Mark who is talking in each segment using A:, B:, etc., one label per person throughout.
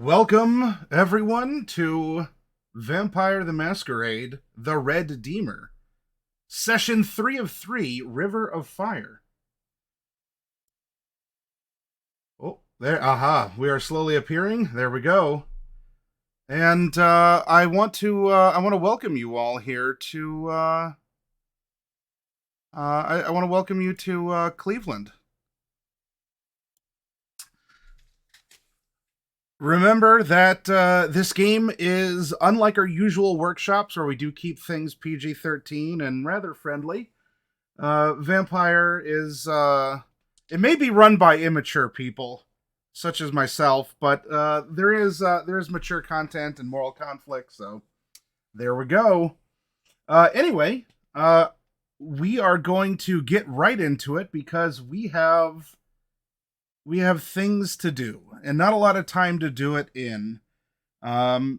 A: Welcome, everyone, to Vampire the Masquerade, the Red Deemer. Session 3 of 3, River of Fire. Oh, there, aha, we are slowly appearing. There we go. And I want to welcome you all here to, I want to welcome you to Cleveland. Remember that this game is unlike our usual workshops where we do keep things PG-13 and rather friendly. Vampire is, it may be run by immature people, such as myself, but there is mature content and moral conflict, so there we go. Anyway, we are going to get right into it because we have things to do and not a lot of time to do it in. I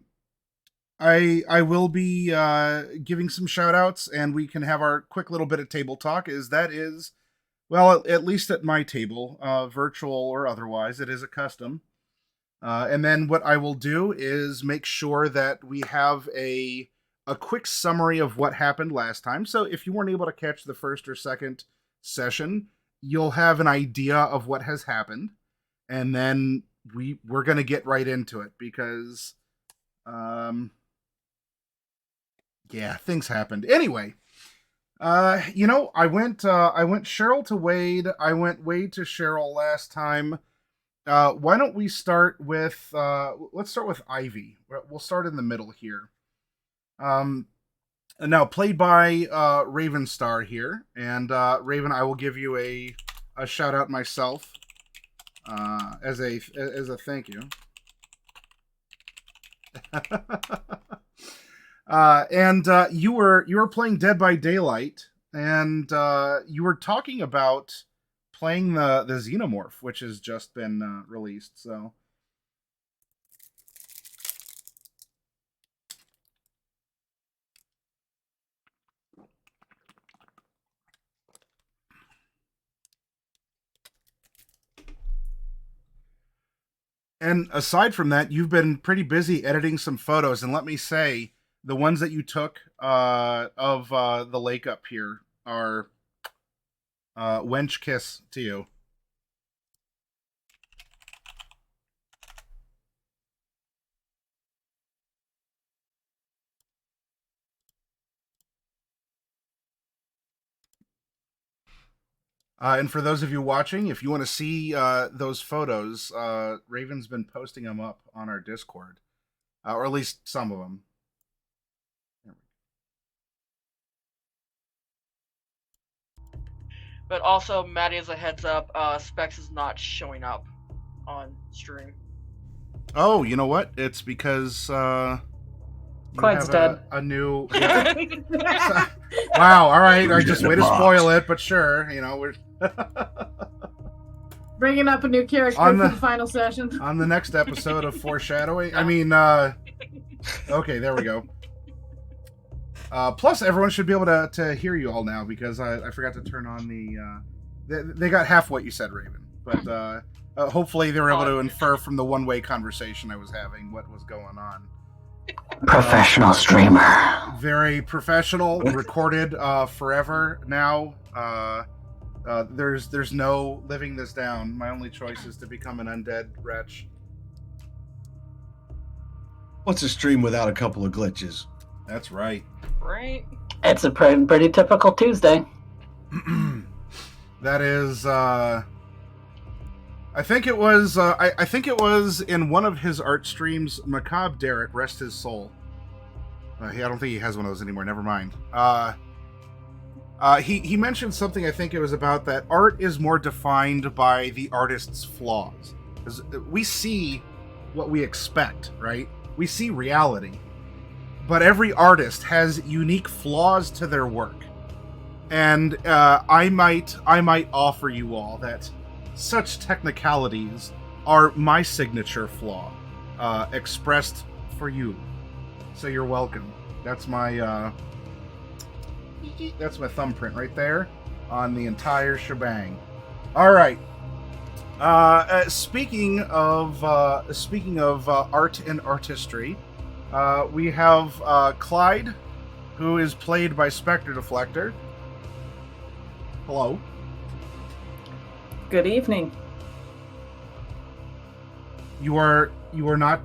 A: will be giving some shout outs, and we can have our quick little bit of table talk. Well, at least at my table, virtual or otherwise, it is a custom. And then what I will do is make sure that we have a quick summary of what happened last time. So if you weren't able to catch the first or second session, you'll have an idea of what has happened, and then we're going to get right into it because things happened. Anyway, I went Cheryl to Wade. I went Wade to Cheryl last time. Why don't we start with let's start with Ivy. We'll start in the middle here. Now, played by Raven Star here, and Raven, I will give you a shout out myself as a thank you. And you were playing Dead by Daylight, and you were talking about playing the Xenomorph, which has just been released. So. And aside from that, you've been pretty busy editing some photos. And let me say, the ones that you took of the lake up here are wench kiss to you. And for those of you watching, if you want to see those photos, Raven's been posting them up on our Discord, or at least some of them.
B: But also, Maddie, as a heads up, Specs is not showing up on stream.
A: Oh, you know what? It's because
C: Clyde's dead.
A: A new. Yeah. Wow. All right. I just way to spoil it, but sure. We're
C: bringing up a new character for the final session
A: on the next episode of Foreshadowing. I mean, okay, there we go. Plus, everyone should be able to hear you all now because I forgot to turn on the. They got half what you said, Raven, but hopefully they were able to infer from the one-way conversation I was having what was going on.
D: Professional streamer.
A: Very professional. Recorded forever now. There's no living this down. My only choice is to become an undead wretch.
E: What's a stream without a couple of glitches?
A: That's right.
B: Right?
D: It's a pretty typical Tuesday.
A: That is, I think it was, I think it was in one of his art streams, Macabre Derek, rest his soul. I don't think he has one of those anymore, never mind. He mentioned something, I think it was about that art is more defined by the artist's flaws. Because we see what we expect, right? We see reality. But every artist has unique flaws to their work. And I might offer you all that such technicalities are my signature flaw, expressed for you. So you're welcome. That's my thumbprint right there on the entire shebang. All right. Speaking of art and artistry, we have Clyde, who is played by Spectre Deflector. Hello.
C: Good evening.
A: You are not.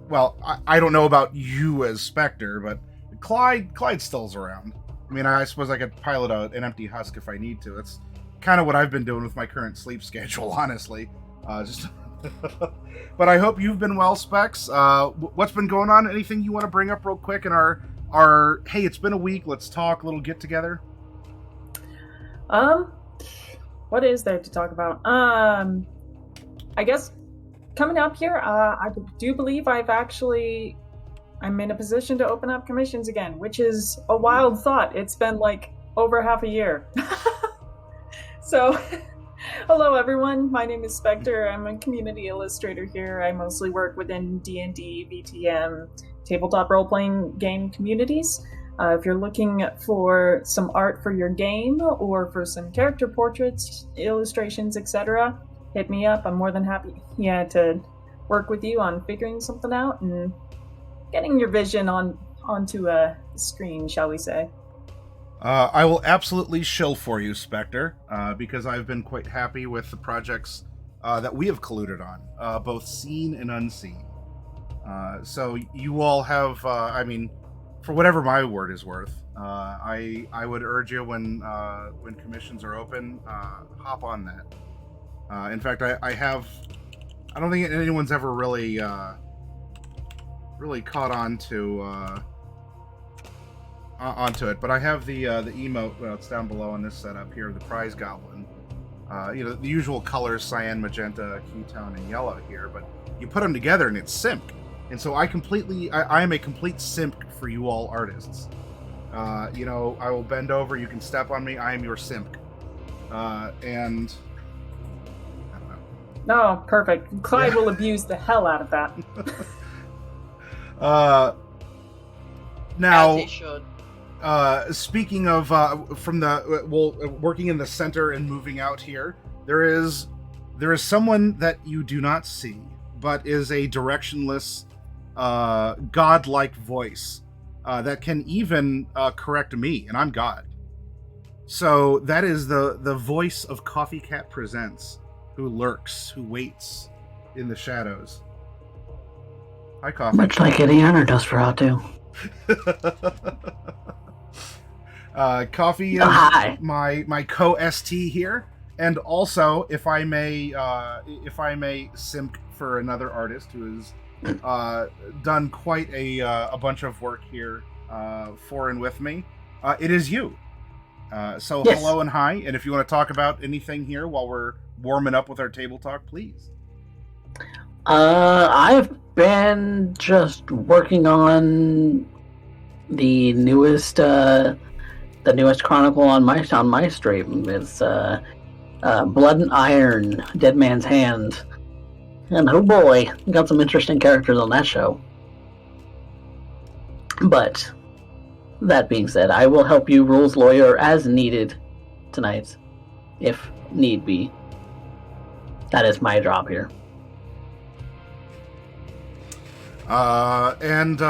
A: Well, I don't know about you as Spectre, but Clyde still's around. I mean, I suppose I could pilot an empty husk if I need to. That's kind of what I've been doing with my current sleep schedule, honestly. But I hope you've been well, Specs. What's been going on? Anything you want to bring up real quick in our hey, it's been a week, let's talk, little get together?
C: What is there to talk about? I guess coming up here, I do believe I'm in a position to open up commissions again, which is a wild thought. It's been like over half a year. So, hello everyone. My name is Spectre. I'm a community illustrator here. I mostly work within D&D, VTM, tabletop role-playing game communities. If you're looking for some art for your game or for some character portraits, illustrations, etc., hit me up. I'm more than happy to work with you on figuring something out and getting your vision onto a screen, shall we say.
A: I will absolutely shill for you, Spectre, because I've been quite happy with the projects that we have colluded on, both seen and unseen. So you all have, for whatever my word is worth, I would urge you when commissions are open, hop on that. In fact, I don't think anyone's ever really caught on to onto it, but I have the emote. Well, it's down below on this setup here, the prize goblin. The usual colors: cyan, magenta, ketone, and yellow here. But you put them together, and it's simp. And so I am a complete simp for you all artists. I will bend over. You can step on me. I am your simp. And I don't know.
C: No, perfect. Clyde will abuse the hell out of that.
A: Now.
B: As he should.
A: Speaking of working in the center and moving out here, there is someone that you do not see, but is a directionless, godlike voice that can even correct me, and I'm God. So that is the voice of Coffee Cat Presents, who lurks, who waits in the shadows. Hi, Coffee.
D: Much like Indiana does for Atu.
A: Coffee is my co-ST here, and also, if I may simp for another artist who has done quite a bunch of work here for and with me, it is you. So yes. Hello and hi, and if you want to talk about anything here while we're warming up with our table talk, please.
D: I've been just working on the newest chronicle on my stream. It's Blood and Iron, Dead Man's Hand, and oh boy, got some interesting characters on that show. But that being said, I will help you rules lawyer as needed tonight, if need be. That is my job here.
A: And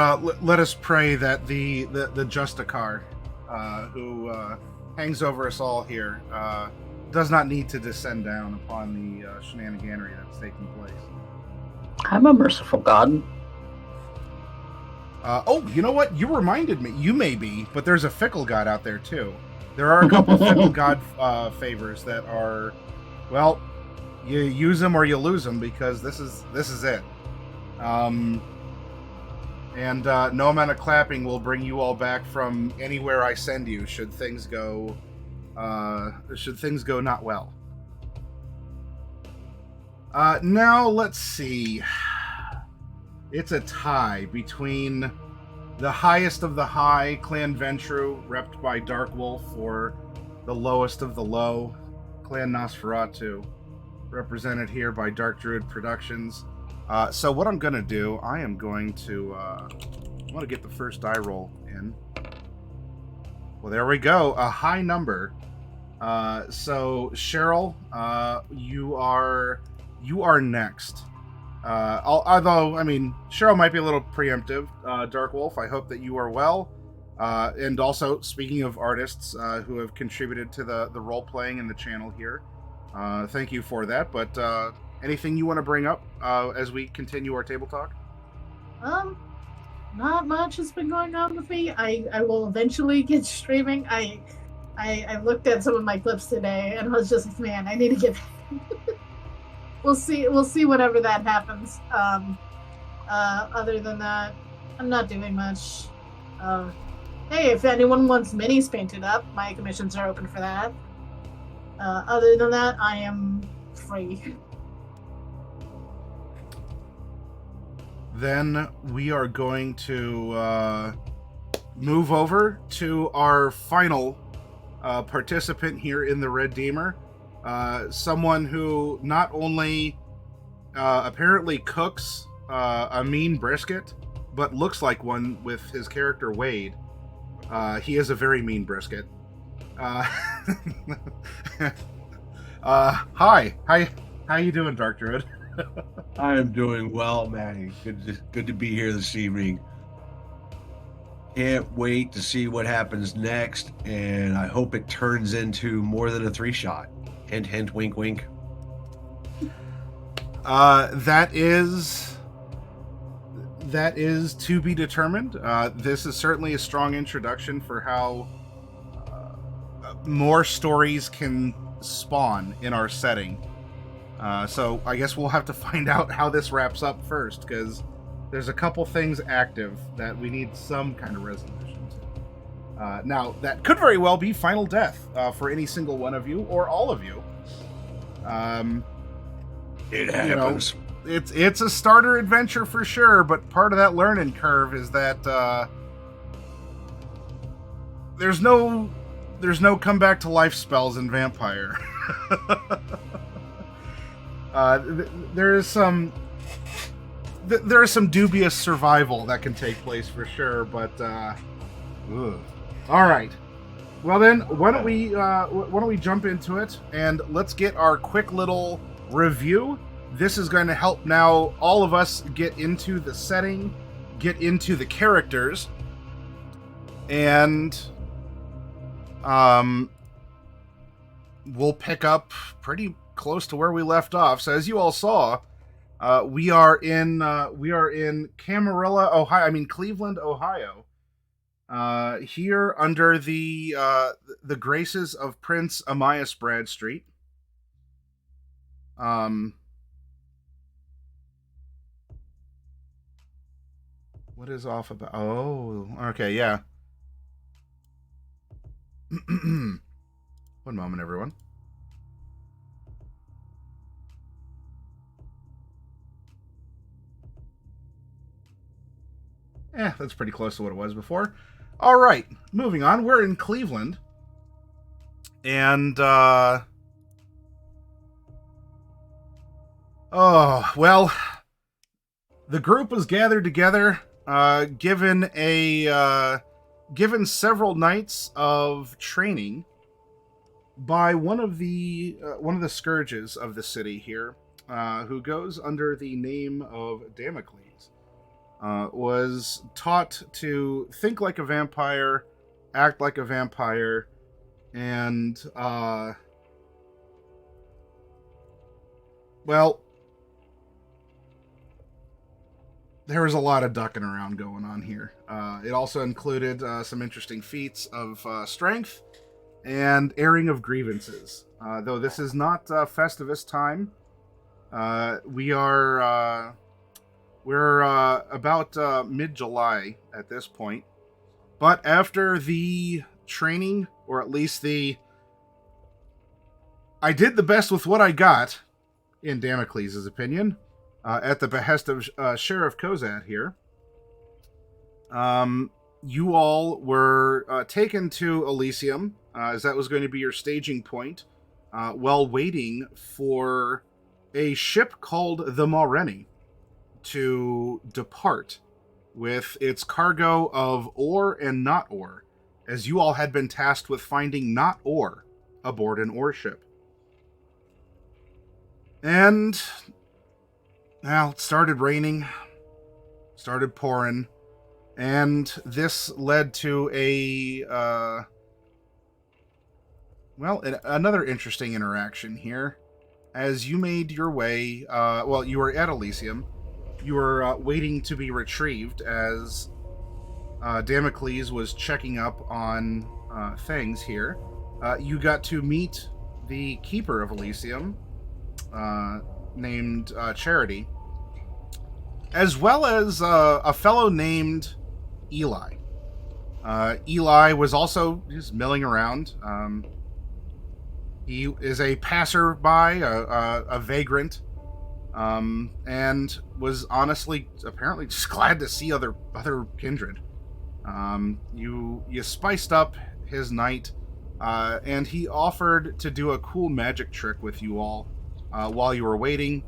A: let us pray that the Justicar, who hangs over us all here, does not need to descend down upon the shenaniganery that's taking place.
D: I'm a merciful god.
A: You know what? You reminded me. You may be, but there's a fickle god out there too. There are a couple fickle god favors that are, well, you use them or you lose them, because this is it. And no amount of clapping will bring you all back from anywhere I send you, should things go not well. Now let's see. It's a tie between the highest of the high, Clan Ventru, repped by Dark Wolf, or the lowest of the low, Clan Nosferatu, represented here by Dark Druid Productions. So what I'm going to do, I am going to I want to get the first die roll in. Well, there we go. A high number. So Cheryl, you are next. Although, I mean, Cheryl might be a little preemptive. Dark Wolf, I hope that you are well. And also, speaking of artists who have contributed to the role playing in the channel here, thank you for that. But anything you want to bring up as we continue our table talk?
F: Not much has been going on with me. I will eventually get streaming. I looked at some of my clips today and I was just like, man, I need to get. We'll see whenever that happens. Other than that, I'm not doing much. Hey, if anyone wants minis painted up, my commissions are open for that. Other than that, I am free.
A: Then we are going to move over to our final participant here in the Red Deemer. Someone who not only apparently cooks a mean brisket, but looks like one with his character Wade. He is a very mean brisket. Hi. How you doing, Dark Druid?
E: I am doing well, Manny. Good to be here this evening. Can't wait to see what happens next, and I hope it turns into more than a 3-shot. Hint, hint, wink, wink.
A: That is to be determined. This is certainly a strong introduction for how more stories can spawn in our setting. So I guess we'll have to find out how this wraps up first, because there's a couple things active that we need some kind of resolution to. Now, that could very well be final death for any single one of you, or all of you.
E: It happens.
A: It's a starter adventure for sure, but part of that learning curve is that there's no come back to life spells in Vampire. There is some dubious survival that can take place for sure, but all right. Well then, why don't we jump into it, and let's get our quick little review. This is going to help now all of us get into the setting, get into the characters, and we'll pick up pretty close to where we left off. So as you all saw, we are in Camarillo, Ohio. I mean Cleveland, Ohio. Here under the graces of Prince Amias Bradstreet. What is off about? Oh, okay, yeah. One moment, everyone. That's pretty close to what it was before. All right, moving on. We're in Cleveland. And, oh, well, the group was gathered together, given several nights of training by one of the scourges of the city here, who goes under the name of Damocles. Was taught to think like a vampire, act like a vampire, and, well, there was a lot of ducking around going on here. It also included some interesting feats of strength and airing of grievances. Though this is not Festivus time, we're about mid-July at this point. But after the training, or at least I did the best with what I got, in Damocles' opinion, at the behest of Sheriff Kozad here, you all were taken to Elysium, as that was going to be your staging point, while waiting for a ship called the Maureni to depart with its cargo of ore and not ore, as you all had been tasked with finding not ore aboard an ore ship. And, well, it started raining, started pouring, and this led to another interesting interaction here. As you made your way, you were at Elysium. You were waiting to be retrieved as Damocles was checking up on things here. You got to meet the keeper of Elysium, named Charity, as well as a fellow named Eli. Eli was also just milling around. He is a passerby, a vagrant, and was honestly, apparently, just glad to see other kindred. You spiced up his night, and he offered to do a cool magic trick with you all while you were waiting.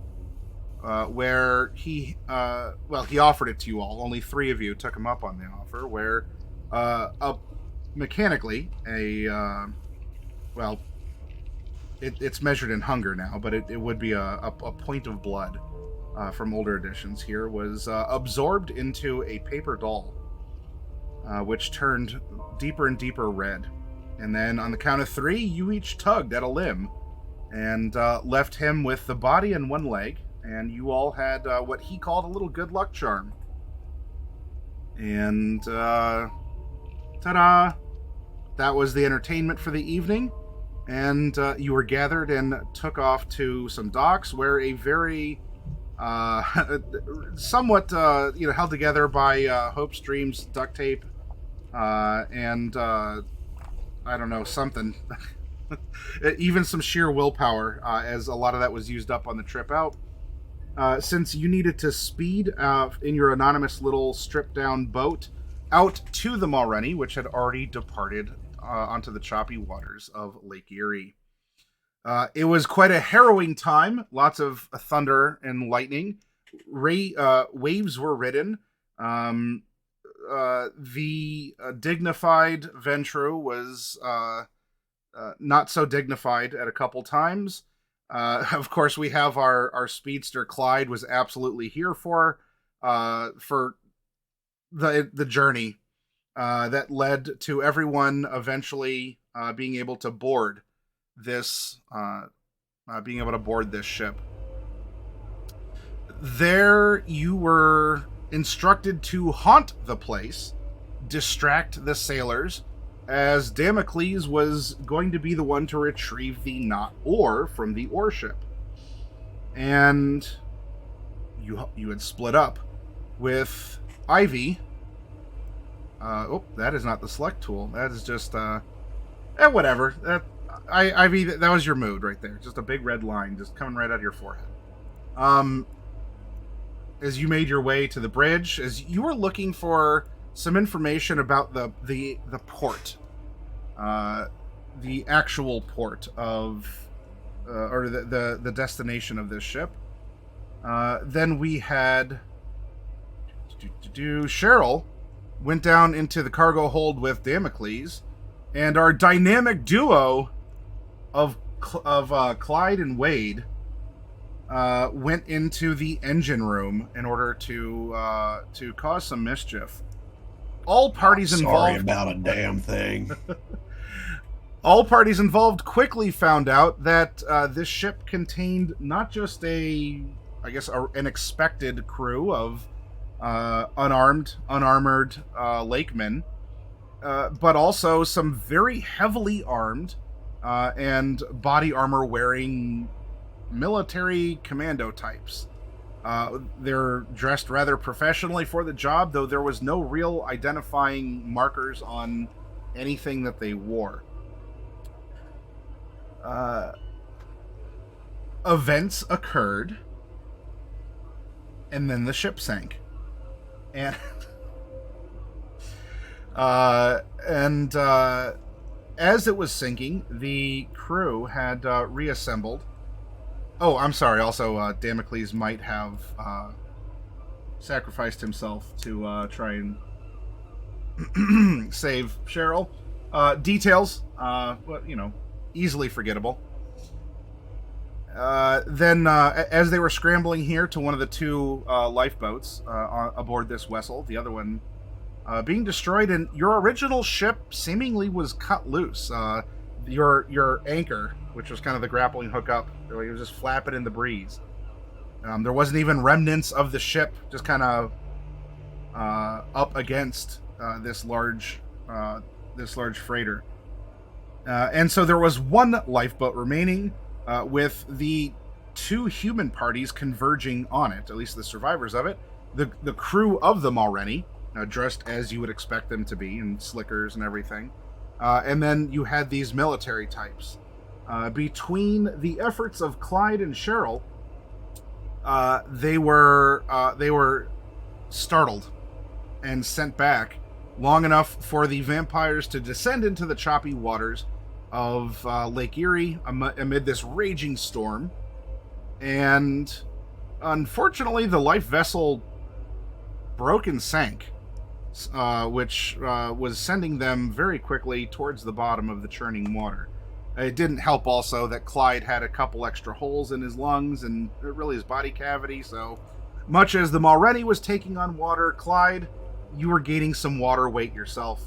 A: Where he offered it to you all. Only 3 of you took him up on the offer. Where, mechanically, it's measured in hunger now, but it would be a point of blood from older editions here, was absorbed into a paper doll, which turned deeper and deeper red. And then on the count of 3, you each tugged at a limb and left him with the body and 1 leg, and you all had what he called a little good luck charm. And ta-da! That was the entertainment for the evening. And you were gathered and took off to some docks where a very somewhat held together by hopes, dreams, duct tape, and I don't know, something. Even some sheer willpower, as a lot of that was used up on the trip out. Since you needed to speed in your anonymous little stripped-down boat out to the Mulrenny, which had already departed onto the choppy waters of Lake Erie. It was quite a harrowing time. Lots of thunder and lightning. Waves were ridden. The dignified Ventru was not so dignified at a couple times. Of course, we have our speedster Clyde was absolutely here for the journey that led to everyone eventually being able to board this ship. There, you were instructed to haunt the place, distract the sailors, as Damocles was going to be the one to retrieve the not ore from the ore ship. And you had split up with Ivy. That is not the select tool. That is just whatever. Ivy, that was your mood right there. Just a big red line just coming right out of your forehead. As you made your way to the bridge, as you were looking for some information about the port, the actual port of, or the destination of this ship. Then we had Cheryl went down into the cargo hold with Damocles, and our dynamic duo of Clyde and Wade went into the engine room in order to cause some mischief. All parties involved.
E: Sorry about a damn thing.
A: All parties involved quickly found out that this ship contained not just an expected crew of unarmored lakemen, but also some very heavily armed and body armor wearing military commando types. They're dressed rather professionally for the job, though there was no real identifying markers on anything that they wore. Events occurred, and then the ship sank. And as it was sinking, the crew had reassembled. Oh, I'm sorry. Also, Damocles might have sacrificed himself to try and save Cheryl. Details, easily forgettable. Then, as they were scrambling here to one of the two lifeboats aboard this vessel, the other one being destroyed, and your original ship seemingly was cut loose. Your anchor, which was kind of the grappling hook up, it was just flapping in the breeze. There wasn't even remnants of the ship, just kind of up against this large freighter. And so there was one lifeboat remaining, with the two human parties converging on it, at least the survivors of it. The crew of the Mulrenny, dressed as you would expect them to be, in slickers and everything. And then you had these military types. Between the efforts of Clyde and Cheryl, they were startled and sent back long enough for the vampires to descend into the choppy waters of Lake Erie amid this raging storm. And unfortunately, the life vessel broke and sank, which was sending them very quickly towards the bottom of the churning water. It didn't help also that Clyde had a couple extra holes in his lungs and really his body cavity, so much as the Mulrenny was taking on water, Clyde, you were gaining some water weight yourself.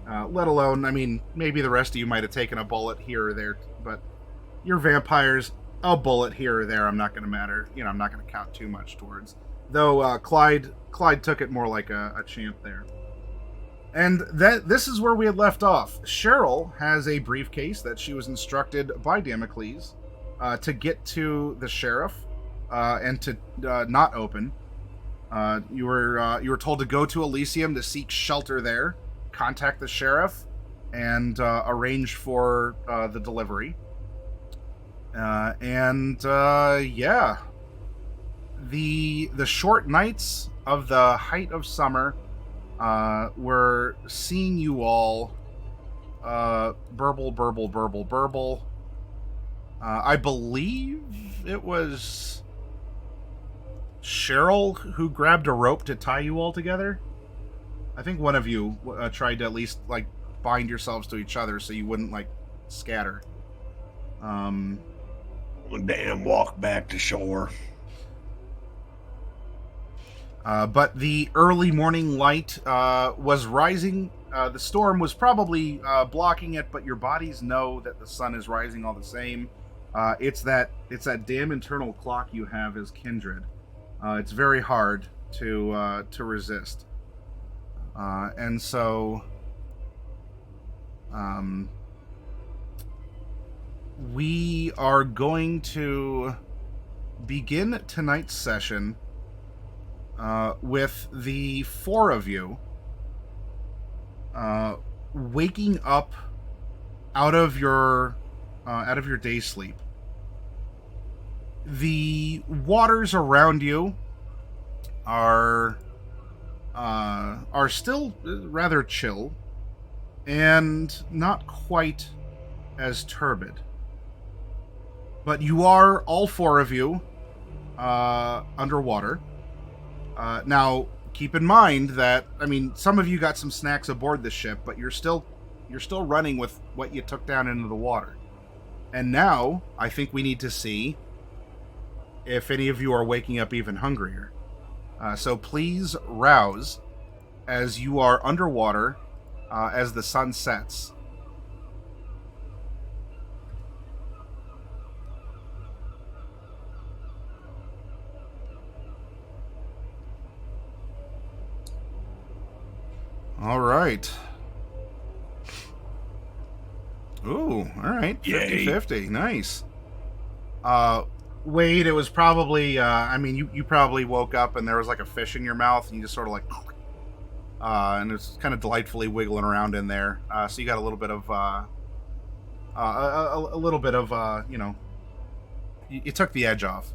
A: Let alone, I mean, maybe the rest of you might have taken a bullet here or there, but you're vampires, a bullet here or there, I'm not going to matter. I'm not going to count too much towards. Though Clyde took it more like a champ there. And this is where we had left off. Cheryl has a briefcase that she was instructed by Damocles to get to the sheriff and to not open. You were told to go to Elysium to seek shelter there, contact the sheriff, and arrange for the delivery. Yeah. The short nights of the height of summer were seeing you all burble, burble, burble, burble. I believe it was Cheryl who grabbed a rope to tie you all together. I think one of you tried to at least bind yourselves to each other so you wouldn't scatter.
E: Damn, walk back to shore.
A: But the early morning light was rising. The storm was probably blocking it, but your bodies know that the sun is rising all the same. It's that damn internal clock you have as kindred. It's very hard to resist. And so we are going to begin tonight's session with the four of you waking up out of your day sleep. The waters around you are still rather chill and not quite as turbid. But you are, all four of you, underwater. Now, keep in mind that, some of you got some snacks aboard the ship, but you're still running with what you took down into the water. And now, I think we need to see if any of you are waking up even hungrier. So please rouse as you are underwater as the sun sets. All right. Ooh, all right. 50-50. Nice. Wade, it was probably, you probably woke up and there was a fish in your mouth and you just sort of and it's kind of delightfully wiggling around in there. So you got a little bit of, you took the edge off.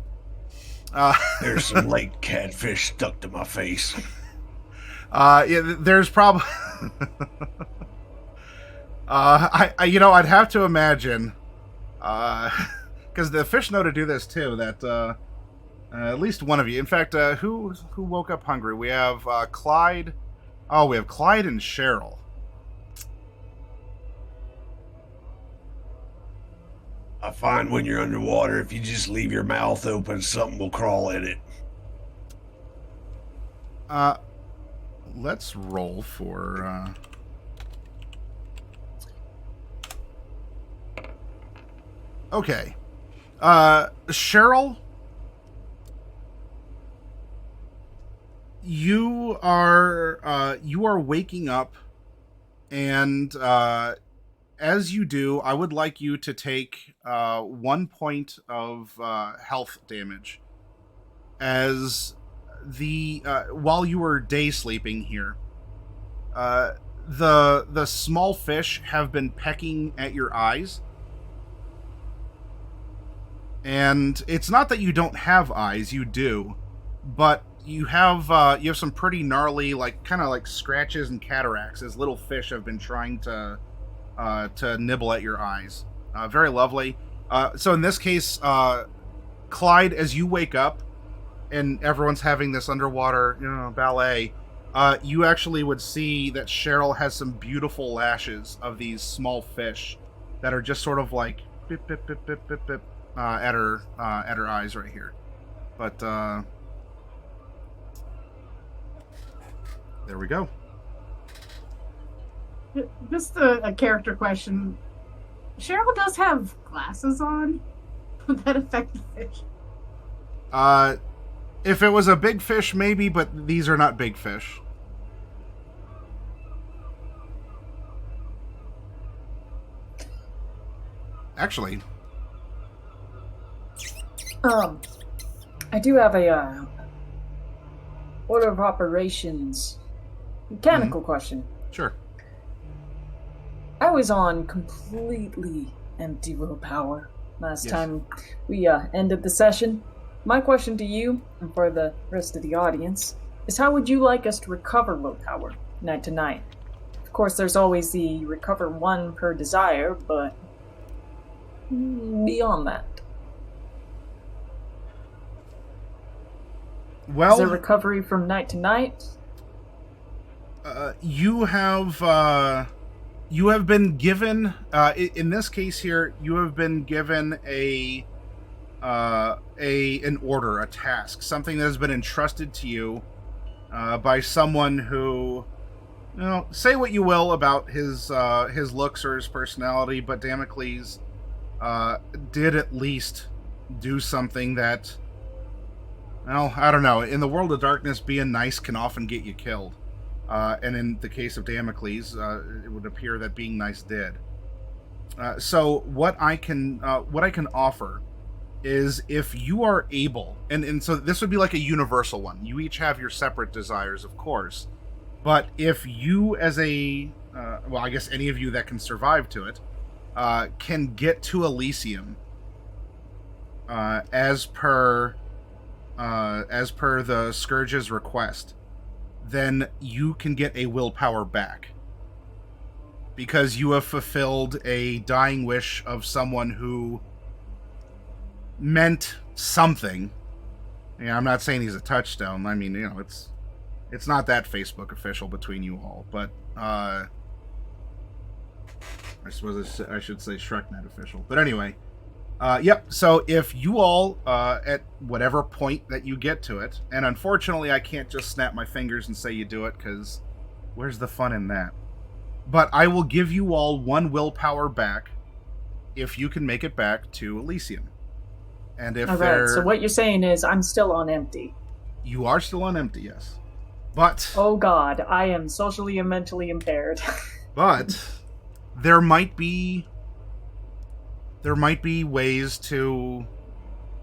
E: There's some lake catfish stuck to my face.
A: Yeah, there's probably, I'd have to imagine, because the fish know to do this too, that at least one of you, in fact, who woke up hungry? We have Clyde. Oh, we have Clyde and Cheryl.
E: I find when you're underwater, if you just leave your mouth open, something will crawl in it.
A: Let's roll for. Okay, Cheryl, you are waking up, and as you do, I would like you to take 1 point of health damage as the while you were day sleeping here. The small fish have been pecking at your eyes, and it's not that you don't have eyes, you do, but you have some pretty gnarly, like kind of like scratches and cataracts as little fish have been trying to nibble at your eyes. Very lovely. So in this case, Clyde, as you wake up and everyone's having this underwater, ballet, you actually would see that Cheryl has some beautiful lashes of these small fish that are just sort of like bip, bip, bip, bip, bip, bip, at her eyes right here. But there we go.
F: Just a character question. Cheryl does have glasses on. Would that affect the fish?
A: If it was a big fish, maybe, but these are not big fish. Actually,
C: I do have a order of operations mechanical question.
A: Sure.
C: I was on completely empty willpower last
A: Yes.
C: time we ended the session. My question to you, and for the rest of the audience, is how would you like us to recover willpower night to night? Of course, there's always the recover 1 per desire, but beyond that.
A: Well,
C: Is there recovery from night to night?
A: you have been given in this case here, you have been given an order, a task, something that has been entrusted to you by someone who, say what you will about his looks or his personality, but Damocles did at least do something that, well, I don't know. In the world of darkness, being nice can often get you killed. And in the case of Damocles, it would appear that being nice did. So what I can offer is, if you are able, and so this would be like a universal one. You each have your separate desires, of course, but if you, as a well, I guess any of you that can survive to it, can get to Elysium, as per the Scourge's request, then you can get a willpower back, because you have fulfilled a dying wish of someone who meant something. Yeah, I'm not saying he's a touchstone. I mean, it's not that Facebook official between you all, but I suppose I should say ShrekNet official. But anyway, yep. So if you all, at whatever point that you get to it, and unfortunately I can't just snap my fingers and say you do it, because where's the fun in that? But I will give you all 1 willpower back if you can make it back to Elysium. And if
C: Alright, so what you're saying is I'm still on empty.
A: You are still on empty, yes. But
C: Oh god, I am socially and mentally impaired.
A: but there might be ways to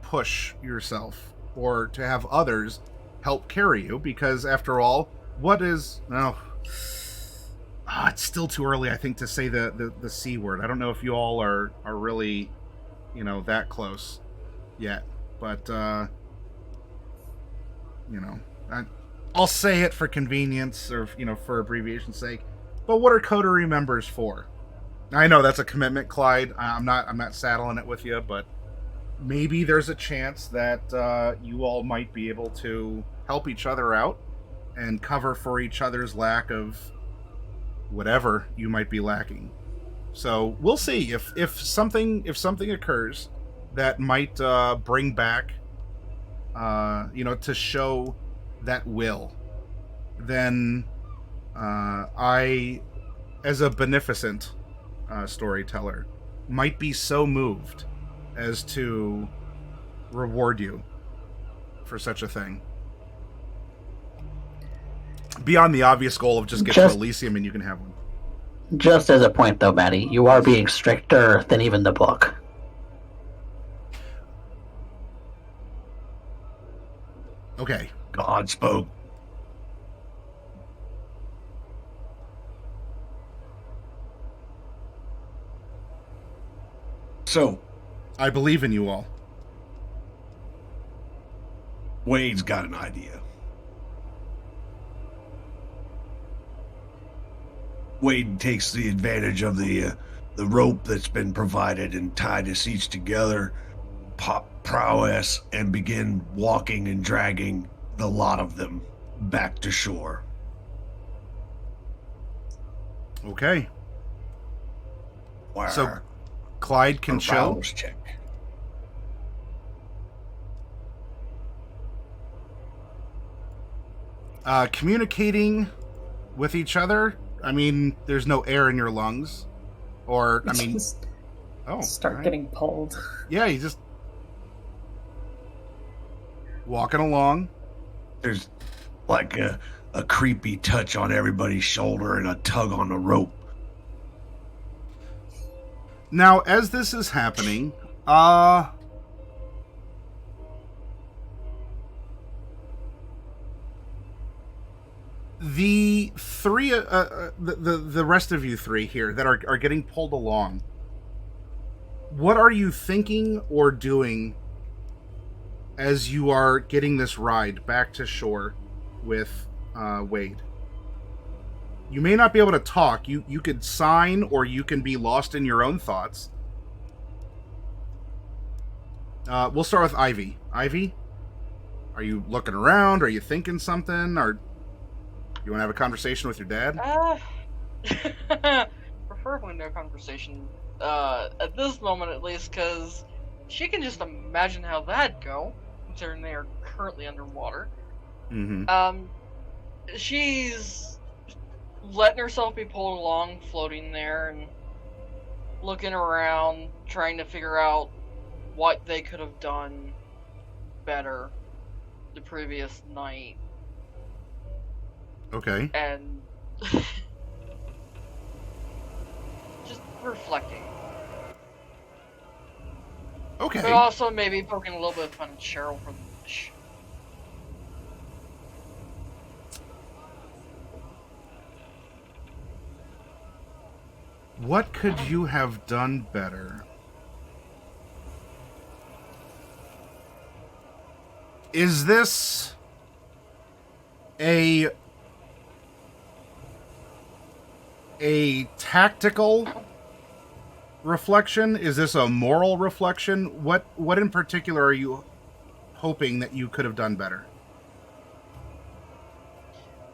A: push yourself, or to have others help carry you, because after all, what is it's still too early, I think, to say the C word. I don't know if you all are really, that close yet, but I'll say it for convenience, or for abbreviation's sake. But what are coterie members for? I know that's a commitment, Clyde. I'm not saddling it with you, but maybe there's a chance that you all might be able to help each other out and cover for each other's lack of whatever you might be lacking. So we'll see if something occurs that might bring back, to show that will. Then I, as a beneficent storyteller, might be so moved as to reward you for such a thing. Beyond the obvious goal of just get to Elysium and you can have one.
D: Just as a point, though, Maddie, you are being stricter than even the book.
A: Okay.
E: God spoke. So,
A: I believe in you all.
E: Wade's got an idea. Wade takes the advantage of the rope that's been provided and tied his each together, pop prowess, and begin walking and dragging the lot of them back to shore.
A: Okay.
E: Where
A: So Clyde can chill.
E: Check.
A: Communicating with each other. I mean, there's no air in your lungs, or I mean,
C: Just
A: oh,
C: start
A: right.
C: getting pulled.
A: Yeah, you just walking along.
E: There's like a creepy touch on everybody's shoulder and a tug on the rope.
A: Now, as this is happening, the three, the rest of you three here that are getting pulled along, what are you thinking or doing as you are getting this ride back to shore with Wade? You may not be able to talk. You could sign, or you can be lost in your own thoughts. We'll start with Ivy. Ivy, are you looking around? Are you thinking something? Or you want to have a conversation with your dad?
B: Preferably no conversation. At this moment, at least, because she can just imagine how that'd go, considering they are currently underwater.
A: Mm-hmm.
B: She's letting herself be pulled along, floating there, and looking around, trying to figure out what they could have done better the previous night.
A: Okay.
B: And just reflecting.
A: Okay.
B: But also maybe poking a little bit of fun at Cheryl for the fish.
A: What could you have done better? Is this a tactical reflection? Is this a moral reflection? What in particular are you hoping that you could have done better?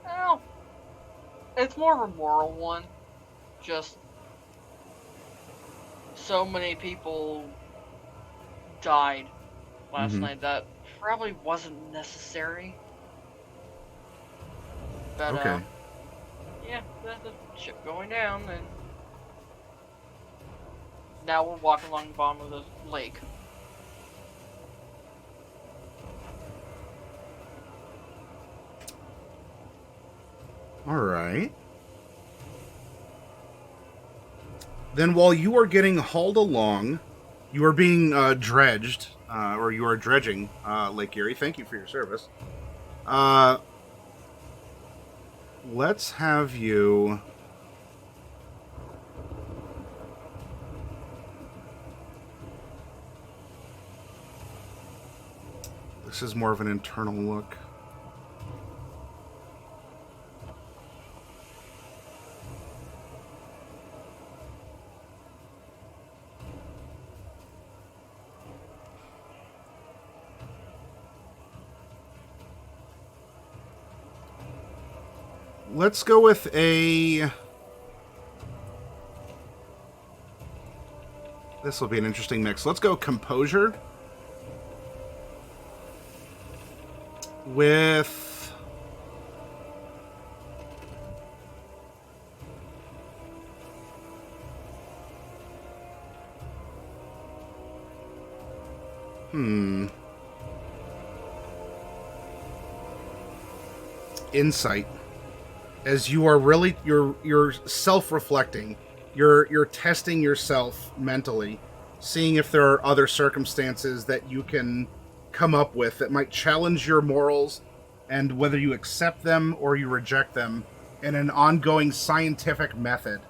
B: Well, it's more of a moral one. Just so many people died last night that probably wasn't necessary. But,
A: okay.
B: Yeah, the ship going down, and now we're walking along the bottom of the lake.
A: All right. Then while you are getting hauled along, you are being dredged, or you are dredging Lake Erie. Thank you for your service. Let's have you... This is more of an internal look. Let's go with a This will be an interesting mix. Let's go composure with... Insight. As you are really you're self-reflecting. You're testing yourself mentally, seeing if there are other circumstances that you can come up with that might challenge your morals and whether you accept them or you reject them in an ongoing scientific method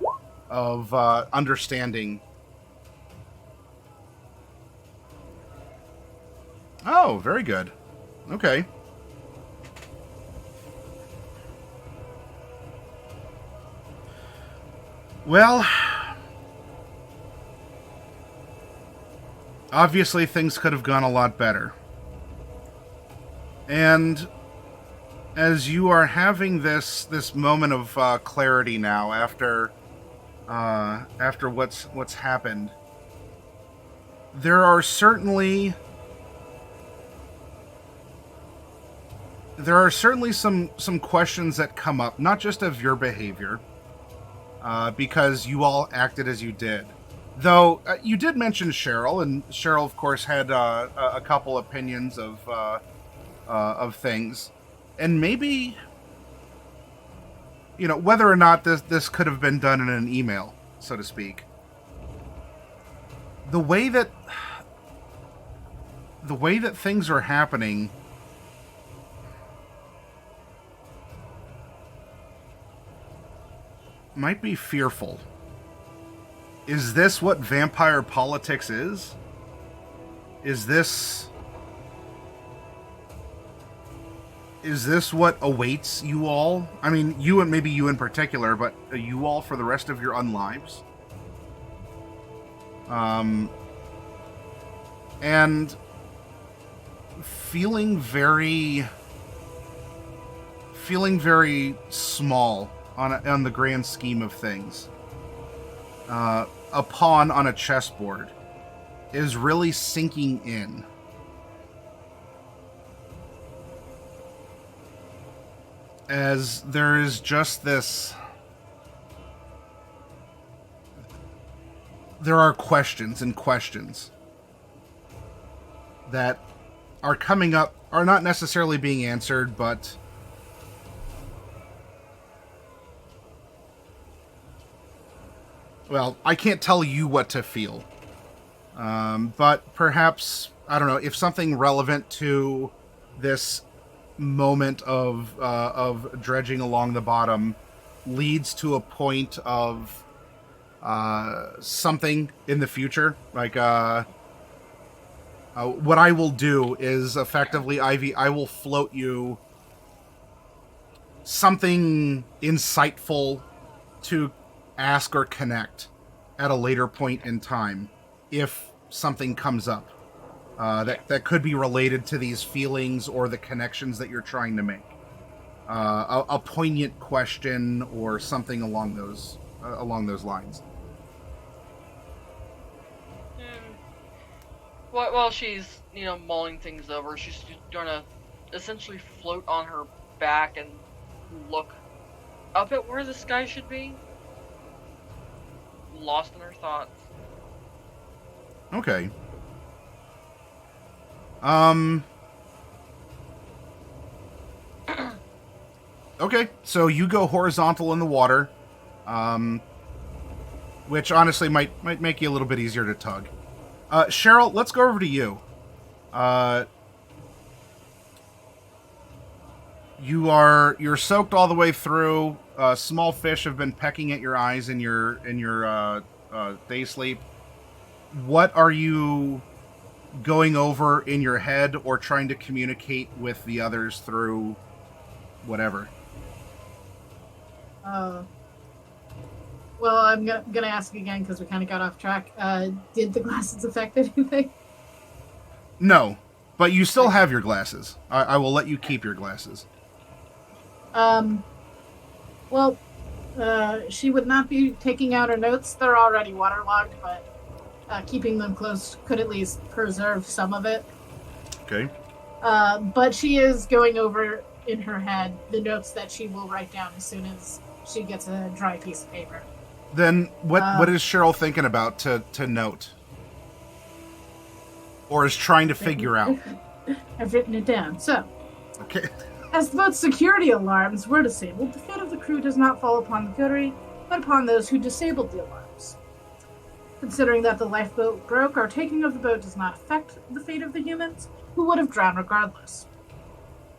A: of understanding. Oh, very good. Okay. Well, obviously things could have gone a lot better. And as you are having this moment of clarity now after what's happened, there are certainly some questions that come up, not just of your behavior, because you all acted as you did. Though you did mention Cheryl, and Cheryl, of course, had a couple opinions of things, and maybe, whether or not this could have been done in an email, so to speak. The way that things are happening might be fearful. Is this what vampire politics is? Is this what awaits you all? I mean, you and maybe you in particular, but you all for the rest of your unlives? And feeling very small on the grand scheme of things. A pawn on a chessboard is really sinking in. As there is just this... There are questions and questions that are coming up, are not necessarily being answered, but... Well, I can't tell you what to feel. But perhaps, I don't know, if something relevant to this moment of dredging along the bottom leads to a point of something in the future, like what I will do is effectively, Ivy, I will float you something insightful to ask or connect at a later point in time if something comes up that could be related to these feelings or the connections that you're trying to make. A poignant question or something along those lines.
B: While she's mulling things over, she's gonna essentially float on her back and look up at where the sky should be, lost in her thoughts.
A: Okay. Okay, so you go horizontal in the water, which honestly might make you a little bit easier to tug. Cheryl, let's go over to you. You're soaked all the way through. Small fish have been pecking at your eyes in your day sleep. What are you going over in your head or trying to communicate with the others through whatever?
F: Well, I'm gonna ask again because we kind of got off track. Did the glasses affect anything?
A: No, but you still have your glasses. I will let you keep your glasses.
F: Well, she would not be taking out her notes. They're already waterlogged, but keeping them close could at least preserve some of it.
A: Okay.
F: But she is going over in her head the notes that she will write down as soon as she gets a dry piece of paper.
A: Then what is Cheryl thinking about to note? Or is trying to figure out?
F: I've written it down. So,
A: Okay.
F: as the boat's security alarms were disabled, the fate of the crew does not fall upon the coterie, but upon those who disabled the alarms. Considering that the lifeboat broke, our taking of the boat does not affect the fate of the humans, who would have drowned regardless.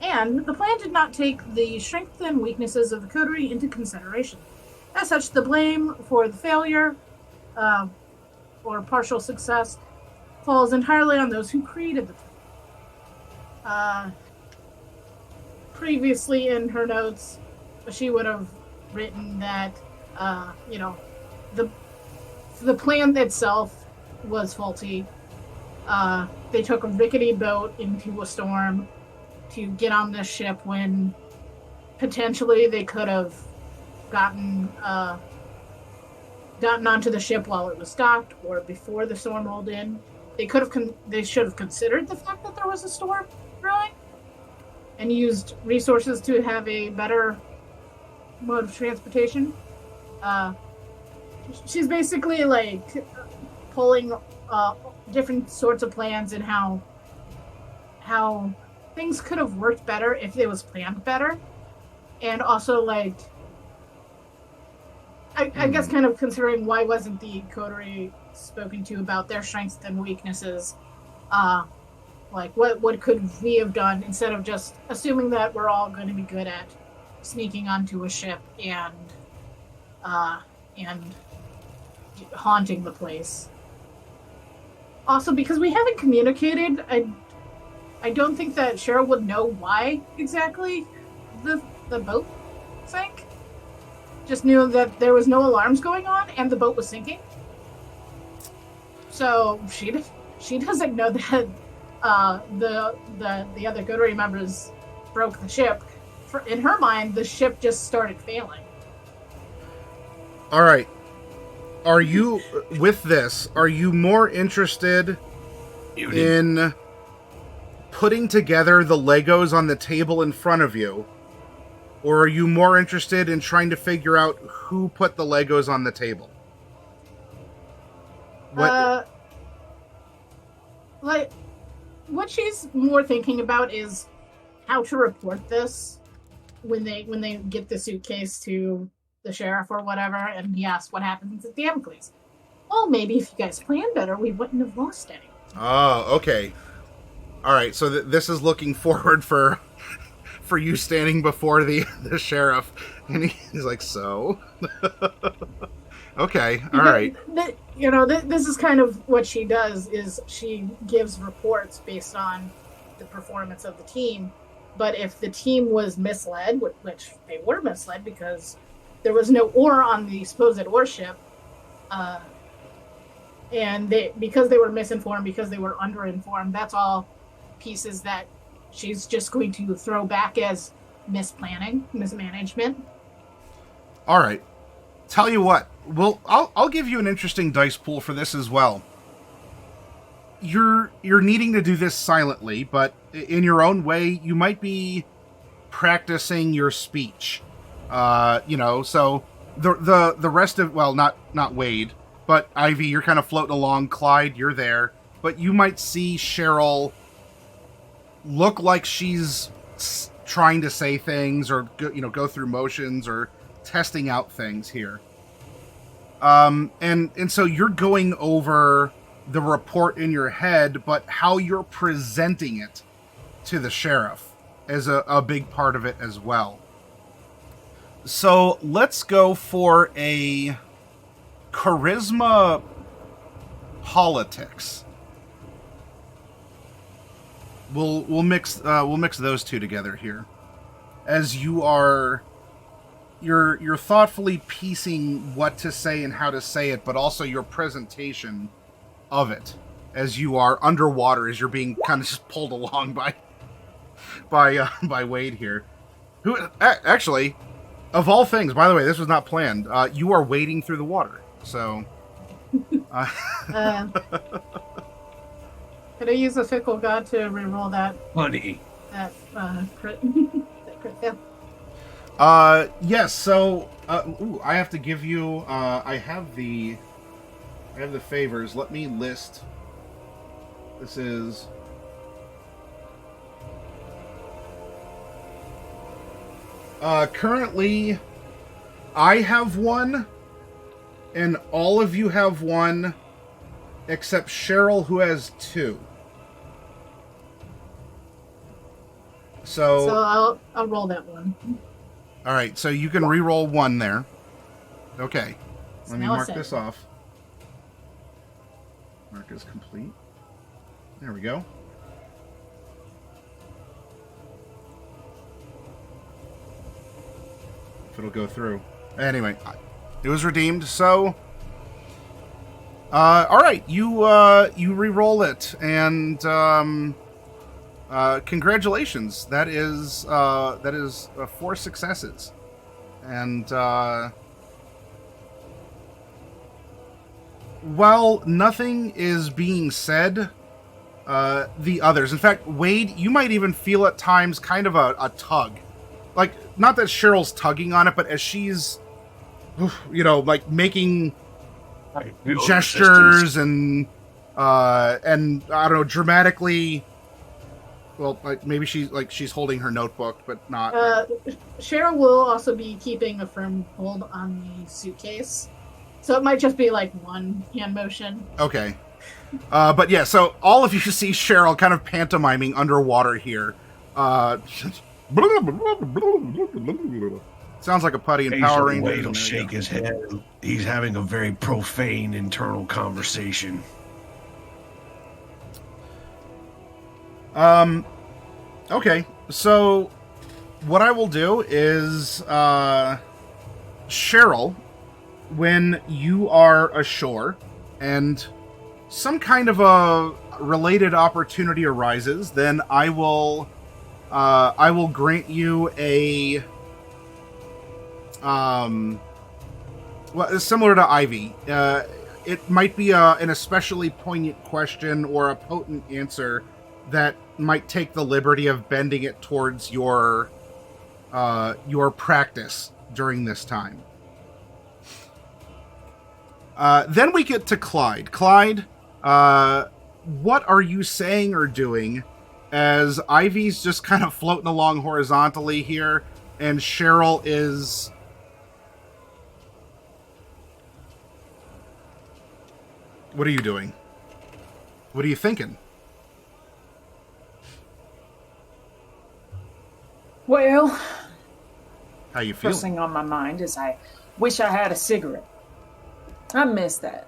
F: And the plan did not take the strengths and weaknesses of the coterie into consideration. As such, the blame for the failure or partial success falls entirely on those who created the plan. Previously in her notes, she would have written that, the plan itself was faulty. They took a rickety boat into a storm to get on this ship when potentially they could have gotten onto the ship while it was docked or before the storm rolled in. They should have considered the fact that there was a storm brewing and used resources to have a better mode of transportation. She's basically like pulling different sorts of plans and how things could have worked better if it was planned better, and also like I guess kind of considering why wasn't the coterie spoken to about their strengths and weaknesses. Like what could we have done instead of just assuming that we're all going to be good at sneaking onto a ship and haunting the place. Also, because we haven't communicated, I don't think that Cheryl would know why exactly the boat sank. Just knew that there was no alarms going on and the boat was sinking. So she doesn't know that the other coterie members broke the ship. In her mind, the ship just started failing.
A: All right. Are you more interested in putting together the Legos on the table in front of you? Or are you more interested in trying to figure out who put the Legos on the table?
F: What she's more thinking about is how to report this when they get the suitcase to the sheriff or whatever, and he asks what happens at Damocles. Well, maybe if you guys planned better, we wouldn't have lost any.
A: Oh, okay. All right, so this is looking forward for you standing before the sheriff, and he's like, so? Okay, all right.
F: This is kind of what she does, is she gives reports based on the performance of the team, but if the team was misled, which they were misled because there was no ore on the supposed ore ship, and because they were misinformed, because they were underinformed, that's all pieces that she's just going to throw back as misplanning, mismanagement.
A: All right. Tell you what, I'll give you an interesting dice pool for this as well. You're needing to do this silently, but in your own way, you might be practicing your speech. So the rest of, well, not Wade, but Ivy, you're kind of floating along. Clyde, you're there, but you might see Cheryl look like she's trying to say things or go through motions or testing out things here. And so you're going over the report in your head, but how you're presenting it to the sheriff is a big part of it as well. So let's go for a charisma politics. We'll mix those two together here, as you're thoughtfully piecing what to say and how to say it, but also your presentation of it as you are underwater, as you're being kind of just pulled along by Wade here, who actually, of all things, by the way, this was not planned. You are wading through the water, so
F: Could I use a fickle god to reroll that
E: Honey.
F: crit? That crit fail?
A: Yes. So, I have to give you. I have the favors. Let me list. This is. Currently, I have one, and all of you have one, except Cheryl, who has two.
F: So I'll roll that one.
A: All right, so you can re-roll one there. Okay,
F: So
A: let me
F: now
A: mark
F: it's
A: this
F: seven.
A: off. Mark is complete. There we go. If it'll go through. Anyway, it was redeemed. So, all right, you re-roll it, and congratulations. That is 4 successes, and while nothing is being said, the others. In fact, Wade, you might even feel at times kind of a tug. Like, not that Cheryl's tugging on it, but as she's, like making gestures and I don't know, dramatically. Well, like maybe she's holding her notebook, but not.
F: Cheryl will also be keeping a firm hold on the suitcase, so it might just be like one hand motion.
A: Okay. But yeah, so all of you see Cheryl kind of pantomiming underwater here. Sounds like a putty in Power Rangers.
E: Wade will shake his head. He's having a very profane internal conversation.
A: Okay, so what I will do is, Cheryl, when you are ashore and some kind of a related opportunity arises, then I will grant you a, well, similar to Ivy. It might be an especially poignant question or a potent answer that might take the liberty of bending it towards your practice during this time. Then we get to Clyde. Clyde, what are you saying or doing as Ivy's just kind of floating along horizontally here, and Cheryl is... What are you doing? What are you thinking?
C: Well,
A: how you
C: first
A: feeling?
C: thing on my mind is I wish I had a cigarette. I miss that.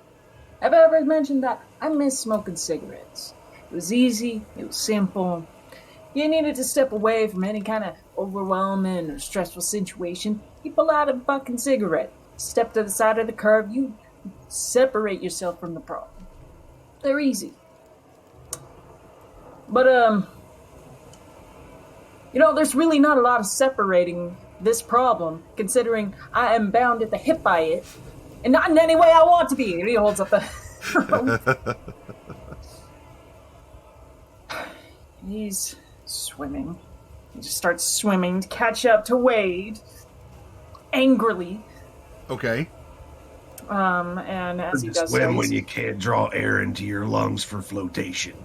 C: Have I ever mentioned that? I miss smoking cigarettes. It was easy. It was simple. You needed to step away from any kind of overwhelming or stressful situation. You pull out a fucking cigarette. Step to the side of the curb. You separate yourself from the problem. They're easy. But, there's really not a lot of separating this problem, considering I am bound at the hip by it, and not in any way I want to be. And he holds up the... He's swimming. He just starts swimming to catch up to Wade, angrily.
A: Okay.
C: And as he does so,
E: swim when you can't draw air into your lungs for flotation.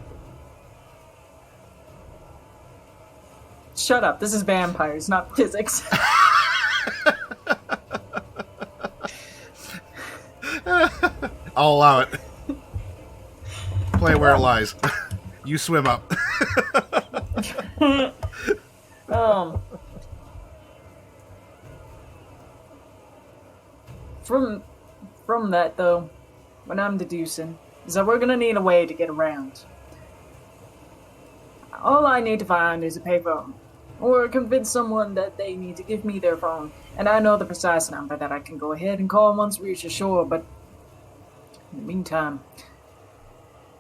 C: Shut up. This is vampires, not physics.
A: I'll allow it. Play where it lies. You swim up.
C: From that, though, what I'm deducing is that we're gonna need a way to get around. All I need to find is a payphone, or convince someone that they need to give me their phone, and I know the precise number that I can go ahead and call once we reach the shore, but in the meantime,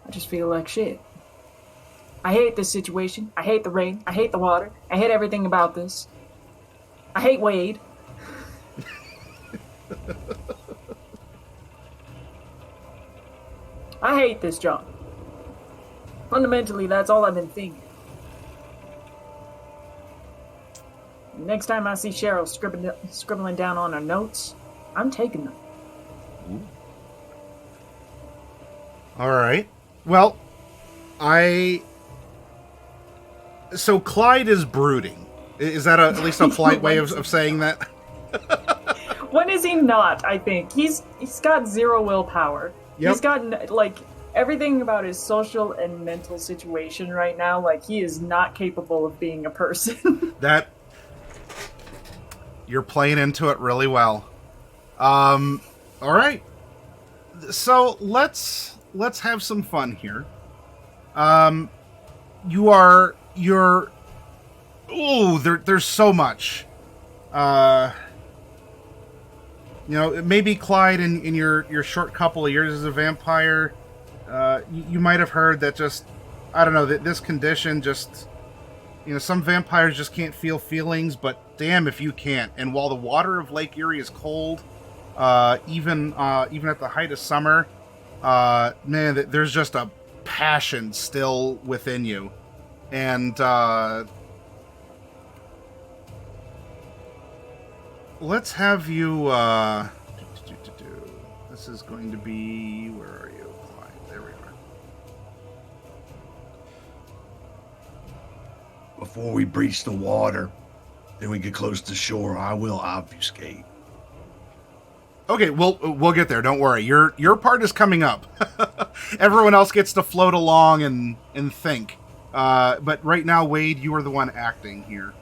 C: I just feel like shit. I hate this situation. I hate the rain. I hate the water. I hate everything about this. I hate Wade. I hate this job. Fundamentally, that's all I've been thinking. Next time I see Cheryl scribbling down on her notes, I'm taking them.
A: All right. Well, So Clyde is brooding. Is that at least a polite way of saying that?
C: When is he not? I think he's got zero willpower.
A: Yep.
C: He's got like everything about his social and mental situation right now. Like he is not capable of being a person.
A: That you're playing into it really well. All right. So let's have some fun here. There's so much. Maybe Clyde, in your short couple of years as a vampire, you might have heard that just, I don't know, that this condition just, some vampires just can't feel feelings, but damn if you can't. And while the water of Lake Erie is cold, even at the height of summer, man, there's just a passion still within you. And let's have you this is going to be, where are you, Clyde? There we are.
E: Before we breach the water, then we get close to shore, I will obfuscate.
A: Okay, we'll get there. Don't worry. Your part is coming up. Everyone else gets to float along and think. But right now, Wade, you are the one acting here.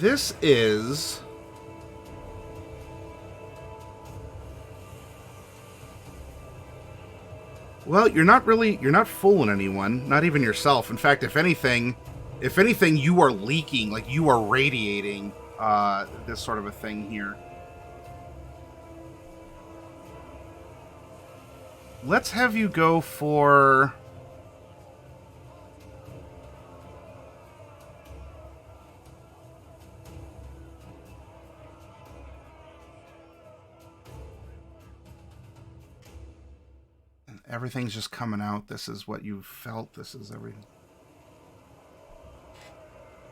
A: This is well, you're not fooling anyone, not even yourself. In fact, if anything, you are leaking, like you are radiating this sort of a thing here. Let's have you go for everything's just coming out. This is what you've felt. This is everything.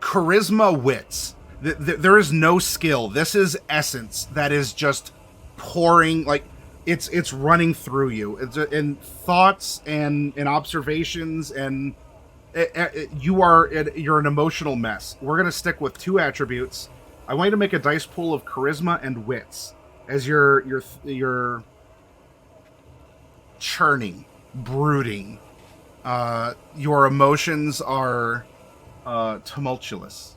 A: Charisma wits. There is no skill. This is essence that is just pouring, like it's running through you. It's in thoughts and observations, and you're an emotional mess. We're gonna stick with 2 attributes. I want you to make a dice pool of charisma and wits as your churning, brooding. Your emotions are tumultuous.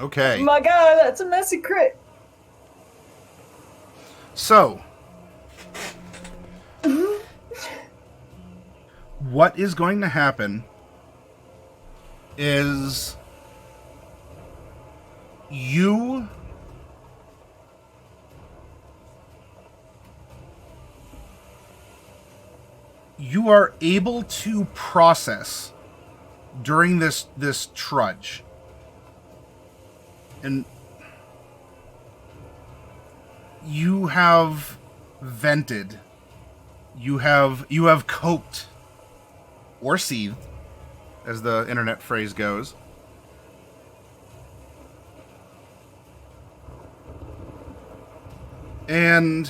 A: Okay.
C: My God, that's a messy crit.
A: So, what is going to happen is you are able to process during this trudge, and you have vented, you have coped or seethed, as the internet phrase goes. And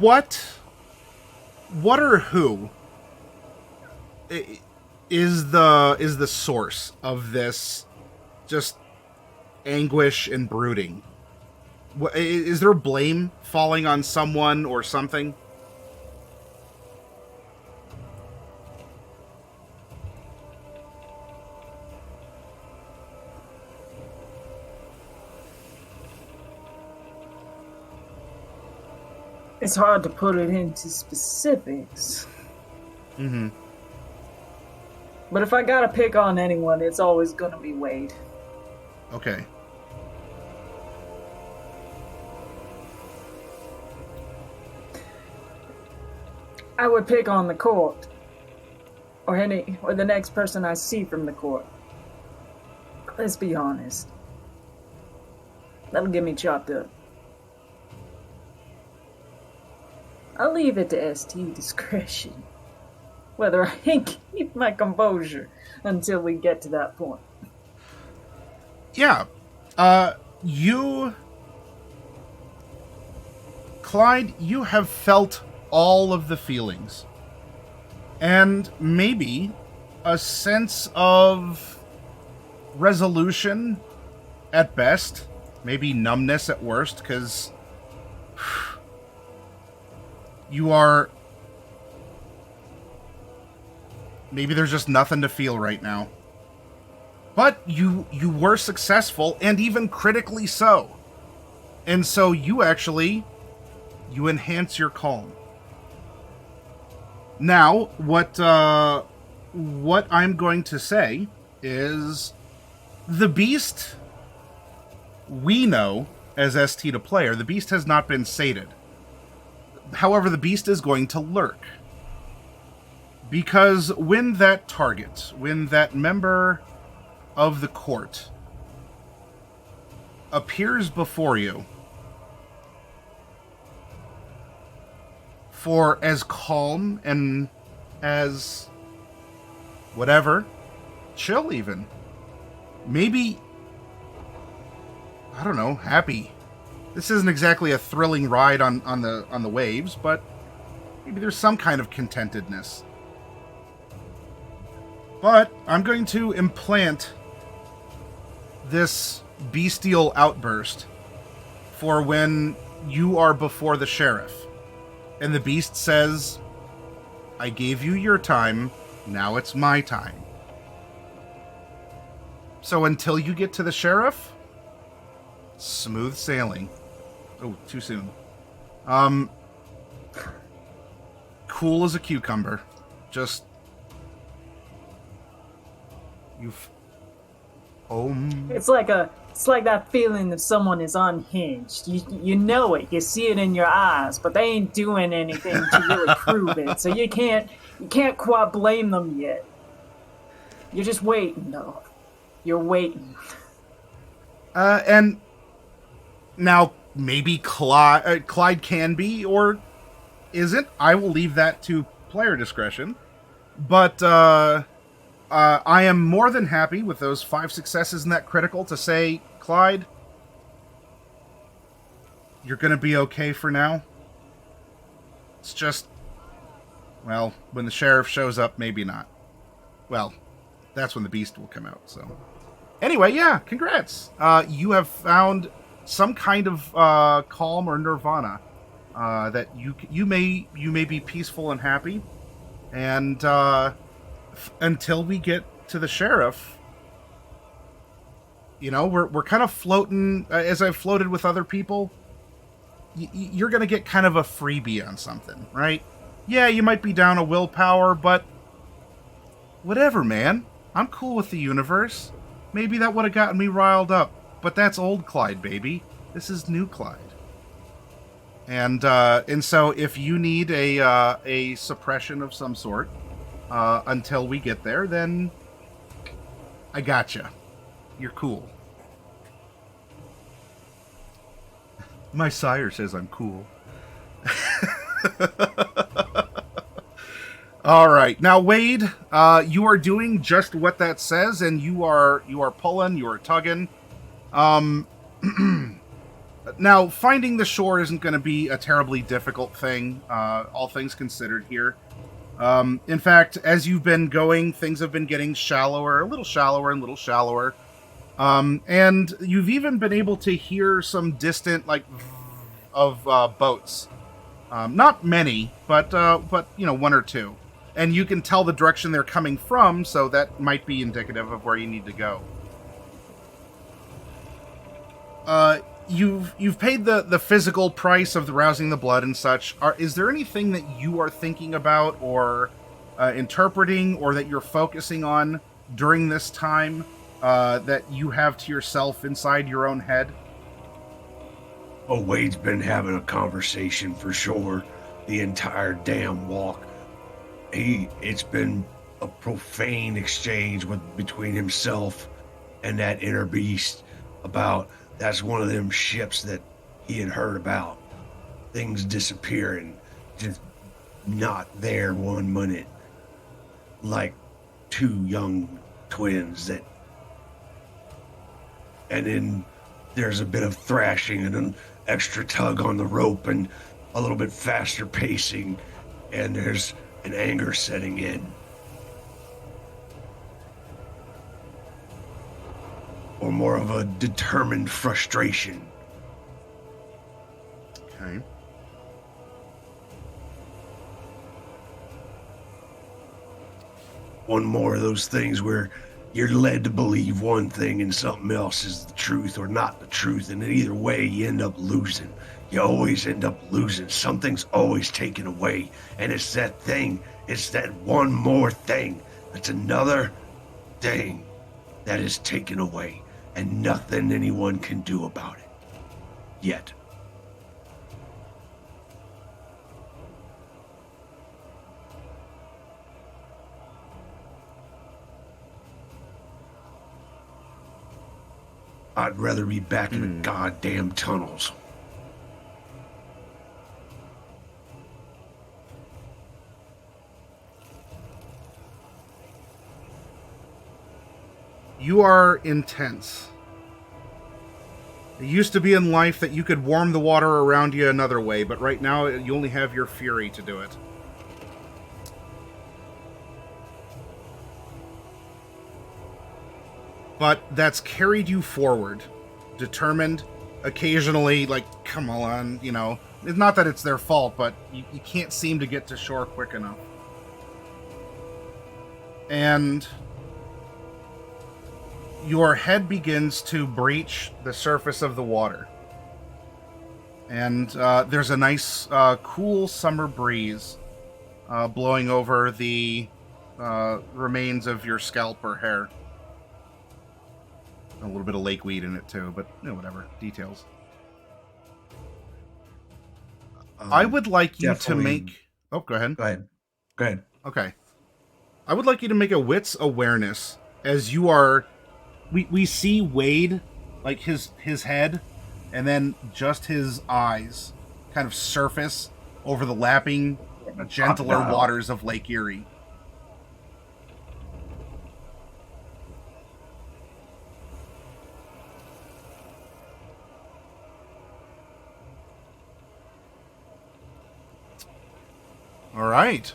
A: what or who is the source of this just anguish and brooding? Is there blame falling on someone or something?
C: It's hard to put it into specifics.
A: Mm-hmm.
C: But if I gotta pick on anyone, it's always gonna be Wade.
A: Okay.
C: I would pick on the court. Or the next person I see from the court. Let's be honest. That'll get me chopped up. I'll leave it to ST discretion. Whether I can keep my composure until we get to that point.
A: Yeah. Clyde, you have felt all of the feelings. And maybe a sense of resolution at best, maybe numbness at worst, because you are... Maybe there's just nothing to feel right now. But you were successful, and even critically so. And so you enhance your calm. Now, what I'm going to say is the beast we know as ST to player, the beast has not been sated. However, the beast is going to lurk. Because when that member of the court appears before you for as calm and as whatever, chill even, maybe, I don't know, happy. This isn't exactly a thrilling ride on the waves, but maybe there's some kind of contentedness. But I'm going to implant this bestial outburst for when you are before the sheriff. And the beast says, I gave you your time, now it's my time. So until you get to the sheriff, smooth sailing. Oh, too soon. Cool as a cucumber. Just...
C: It's like that feeling that someone is unhinged. You know it. You see it in your eyes, but they ain't doing anything to really prove it. So you can't quite blame them yet. You're just waiting, though. You're waiting.
A: And now maybe Clyde can be or isn't. I will leave that to player discretion. But I am more than happy with those 5 successes in that critical to say, Clyde, you're going to be okay for now. It's just, well, when the sheriff shows up, maybe not. Well, that's when the beast will come out, so. Anyway, yeah, congrats. You have found some kind of calm or nirvana that you may be peaceful and happy. And until we get to the sheriff, you know, we're kind of floating, as I've floated with other people, you're going to get kind of a freebie on something, right? Yeah, you might be down a willpower, but whatever, man. I'm cool with the universe. Maybe that would have gotten me riled up, but that's old Clyde, baby. This is new Clyde. And so if you need a suppression of some sort, until we get there, then I gotcha. You're cool. My sire says I'm cool. All right. Now, Wade, you are doing just what that says, and you are pulling, you are tugging. Now, finding the shore isn't going to be a terribly difficult thing, all things considered here. In fact, as you've been going, things have been getting shallower, a little shallower and a little shallower. And you've even been able to hear some distant, of boats. Not many, but you know, 1 or 2. And you can tell the direction they're coming from, so that might be indicative of where you need to go. you've paid the physical price of the rousing the blood and such. Is there anything that you are thinking about or interpreting, or that you're focusing on during this time that you have to yourself inside your own head?
E: Oh, Wade's been having a conversation for sure the entire damn walk. It's been a profane exchange between himself and that inner beast about that's one of them ships that he had heard about. Things disappearing, just not there 1 minute. Like two young twins that... And then there's a bit of thrashing and an extra tug on the rope and a little bit faster pacing, and there's an anger setting in. Or more of a determined frustration.
A: Okay.
E: One more of those things where you're led to believe one thing and something else is the truth or not the truth, and either way you end up losing. You always end up losing. Something's always taken away, and it's that thing. It's that one more thing. It's another thing that is taken away, and nothing anyone can do about it. Yet. I'd rather be back in the goddamn tunnels.
A: You are intense. It used to be in life that you could warm the water around you another way, but right now you only have your fury to do it. But that's carried you forward, determined, occasionally, like, come on, you know. It's not that it's their fault, but you can't seem to get to shore quick enough. And your head begins to breach the surface of the water. And there's a nice, cool summer breeze blowing over the remains of your scalp or hair. A little bit of lake weed in it too, but you know, whatever. Details. I would like you to make... Oh, go ahead.
E: Go ahead.
A: Okay. I would like you to make a wits awareness as you are... We see Wade, like his head, and then just his eyes kind of surface over the lapping, gentler waters of Lake Erie. All right.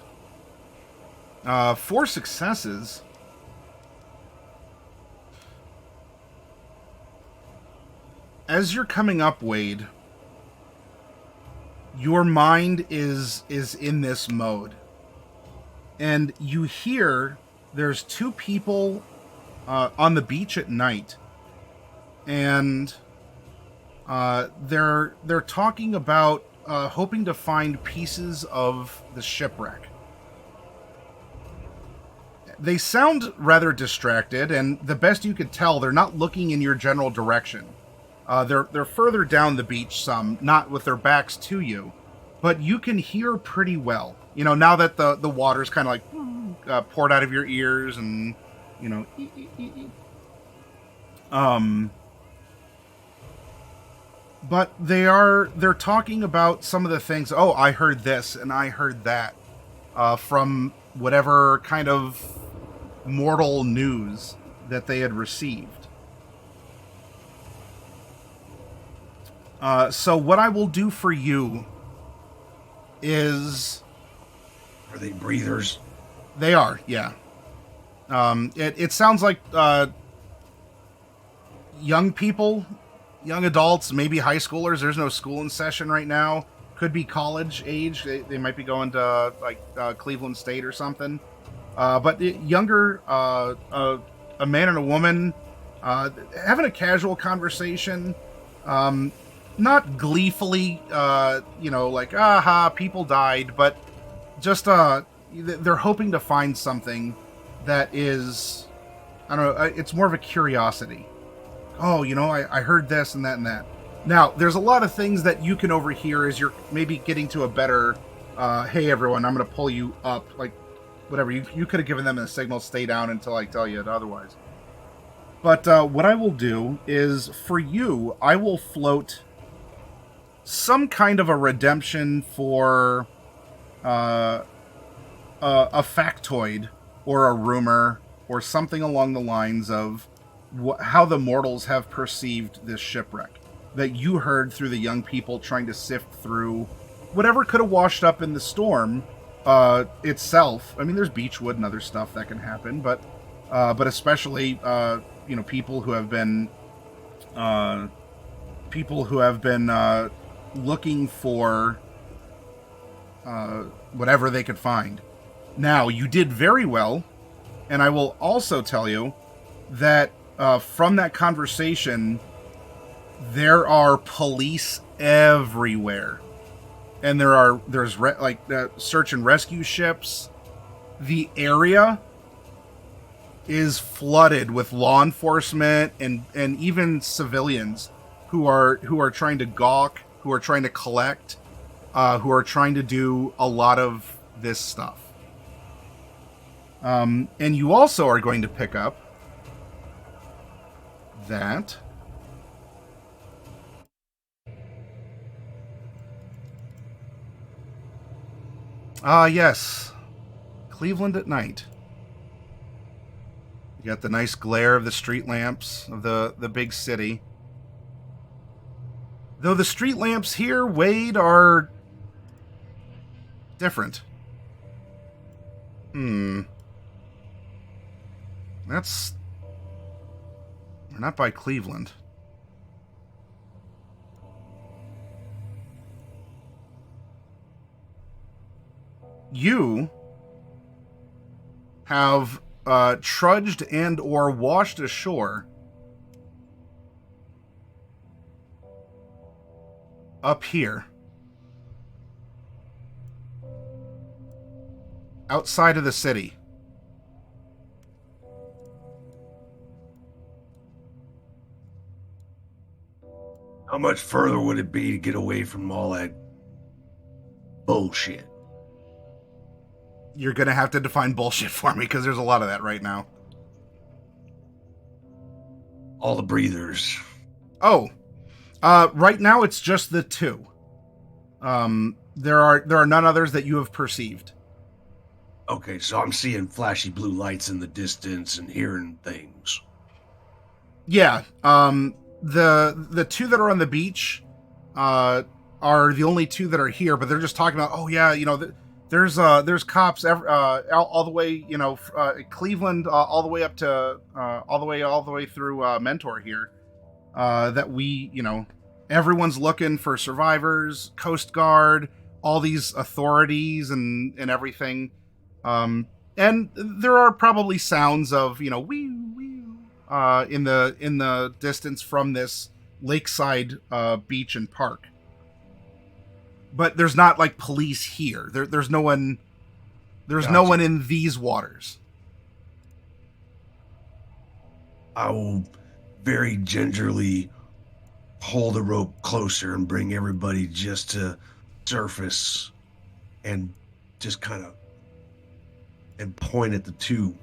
A: 4 successes. As you're coming up, Wade, your mind is in this mode. And you hear there's 2 people on the beach at night. And they're talking about hoping to find pieces of the shipwreck. They sound rather distracted, and the best you could tell, they're not looking in your general direction. They're further down the beach some, not with their backs to you, but you can hear pretty well. You know, now that the water's kind of like poured out of your ears, and you know, but they're talking about some of the things. Oh, I heard this and I heard that from whatever kind of mortal news that they had received. So what I will do for you is...
E: Are they breathers?
A: They are, yeah. It sounds like young people, young adults, maybe high schoolers. There's no school in session right now. Could be college age. They might be going to like Cleveland State or something. But younger, a man and a woman having a casual conversation. not gleefully, like, aha, people died, but just, they're hoping to find something that is, I don't know, it's more of a curiosity. Oh, I heard this and that and that. Now, there's a lot of things that you can overhear as you're maybe getting to a better, hey, everyone, I'm going to pull you up, like, whatever. You could have given them a signal, stay down until I tell you otherwise. But what I will do is, for you, I will float some kind of a redemption for a factoid or a rumor or something along the lines of how the mortals have perceived this shipwreck that you heard through the young people trying to sift through whatever could have washed up in the storm itself. I mean, there's beechwood and other stuff that can happen, but especially people who have been looking for whatever they could find. Now, you did very well, and I will also tell you that from that conversation, there are police everywhere, and there's search and rescue ships. The area is flooded with law enforcement and even civilians who are trying to gawk, who are trying to collect, who are trying to do a lot of this stuff. And you also are going to pick up that yes, Cleveland at night. You got the nice glare of the street lamps of the big city. Though the street lamps here, Wade, are different. That's... We're not by Cleveland. You have trudged and or washed ashore up here, outside of the city.
E: How much further would it be to get away from all that bullshit?
A: You're going to have to define bullshit for me, because there's a lot of that right now.
E: All the breathers.
A: Oh, right now it's just the two. There are none others that you have perceived.
E: Okay, so I'm seeing flashy blue lights in the distance and hearing things.
A: Yeah, the two that are on the beach are the only two that are here, but they're just talking about, oh yeah, there's cops all the way, Cleveland, all the way up to all the way through Mentor here. That we, everyone's looking for survivors, Coast Guard, all these authorities and everything. And there are probably sounds of, wee wee in the distance from this lakeside beach and park. But there's not like police here. There's no one. There's
E: Gotcha.
A: No one in these waters.
E: I will very gingerly pull the rope closer and bring everybody just to surface, and just kind of and point at the two.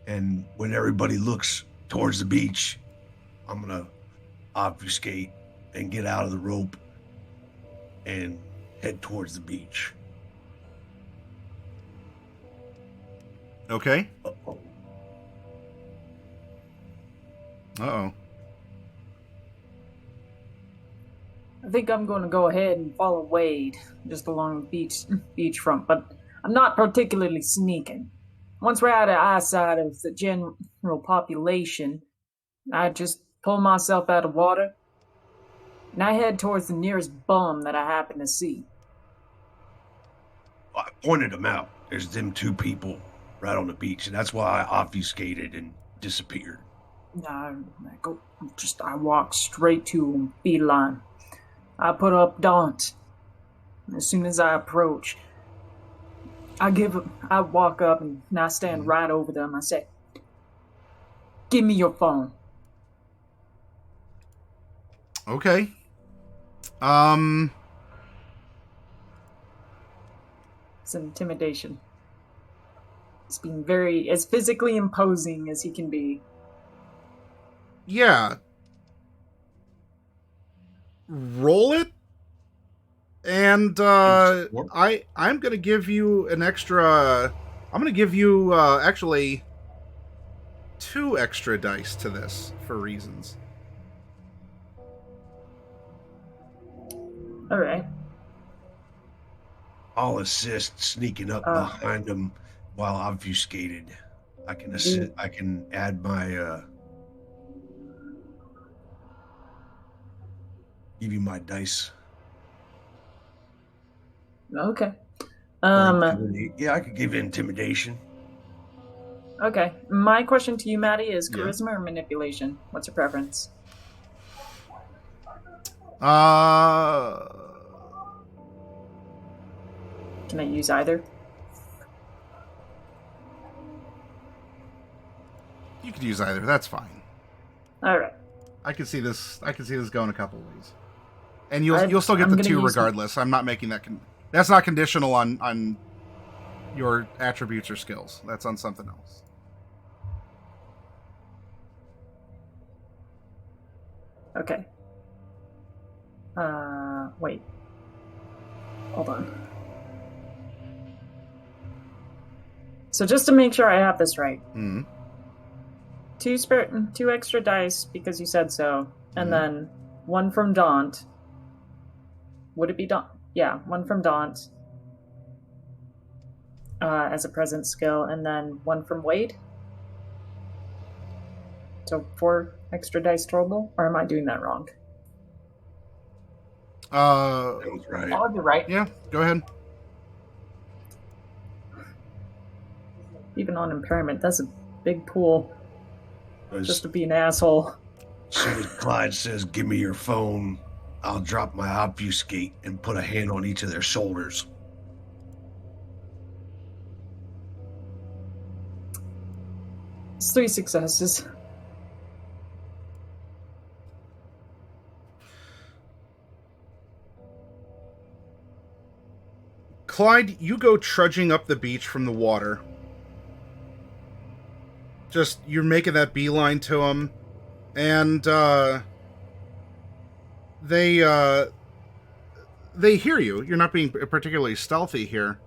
E: And when everybody looks towards the beach, I'm gonna obfuscate and get out of the rope and head towards the beach.
A: Okay.
E: Uh-oh.
A: Uh-oh.
C: I think I'm going to go ahead and follow Wade just along the beachfront, but I'm not particularly sneaking. Once we're out of eyesight of the general population, I just pull myself out of water and I head towards the nearest bum that I happen to see.
E: I pointed them out. There's them two people right on the beach, and that's why I obfuscated and disappeared.
C: I walk straight to him, beeline. I put up daunt. As soon as I approach, I walk up and I stand right over them. I say, "Give me your phone."
A: Okay.
C: It's intimidation. He's being as physically imposing as he can be.
A: Yeah. Roll it. And I'm gonna give you an extra. I'm gonna give you actually 2 extra dice to this for reasons.
C: All right.
E: I'll assist sneaking up behind him while obfuscated. I can assist. I can add my. Give you my dice.
C: Okay.
E: Yeah, I could give you intimidation.
C: Okay. My question to you, Maddie, is charisma or manipulation? What's your preference? Can I use either?
A: You could use either. That's fine.
C: All right.
A: I can see this going a couple ways, and you'll still get the 2 regardless. I'm not making that. That's not conditional on your attributes or skills. That's on something else.
C: Okay. Wait. Hold on. So just to make sure I have this right. 2 extra dice because you said so, and then 1 from Daunt. Would it be Daunt? Yeah, 1 from Daunt as a present skill, and then 1 from Wade. So 4 extra dice total, or am I doing that wrong?
E: That was right.
C: I'll be right.
A: Yeah, go ahead.
C: Even on impairment, that's a big pool. Just to be an asshole.
E: As soon as Clyde says, "Give me your phone," I'll drop my obfuscate and put a hand on each of their shoulders.
C: It's 3 successes.
A: Clyde, you go trudging up the beach from the water. Just, you're making that beeline to them, and they hear you. You're not being particularly stealthy here,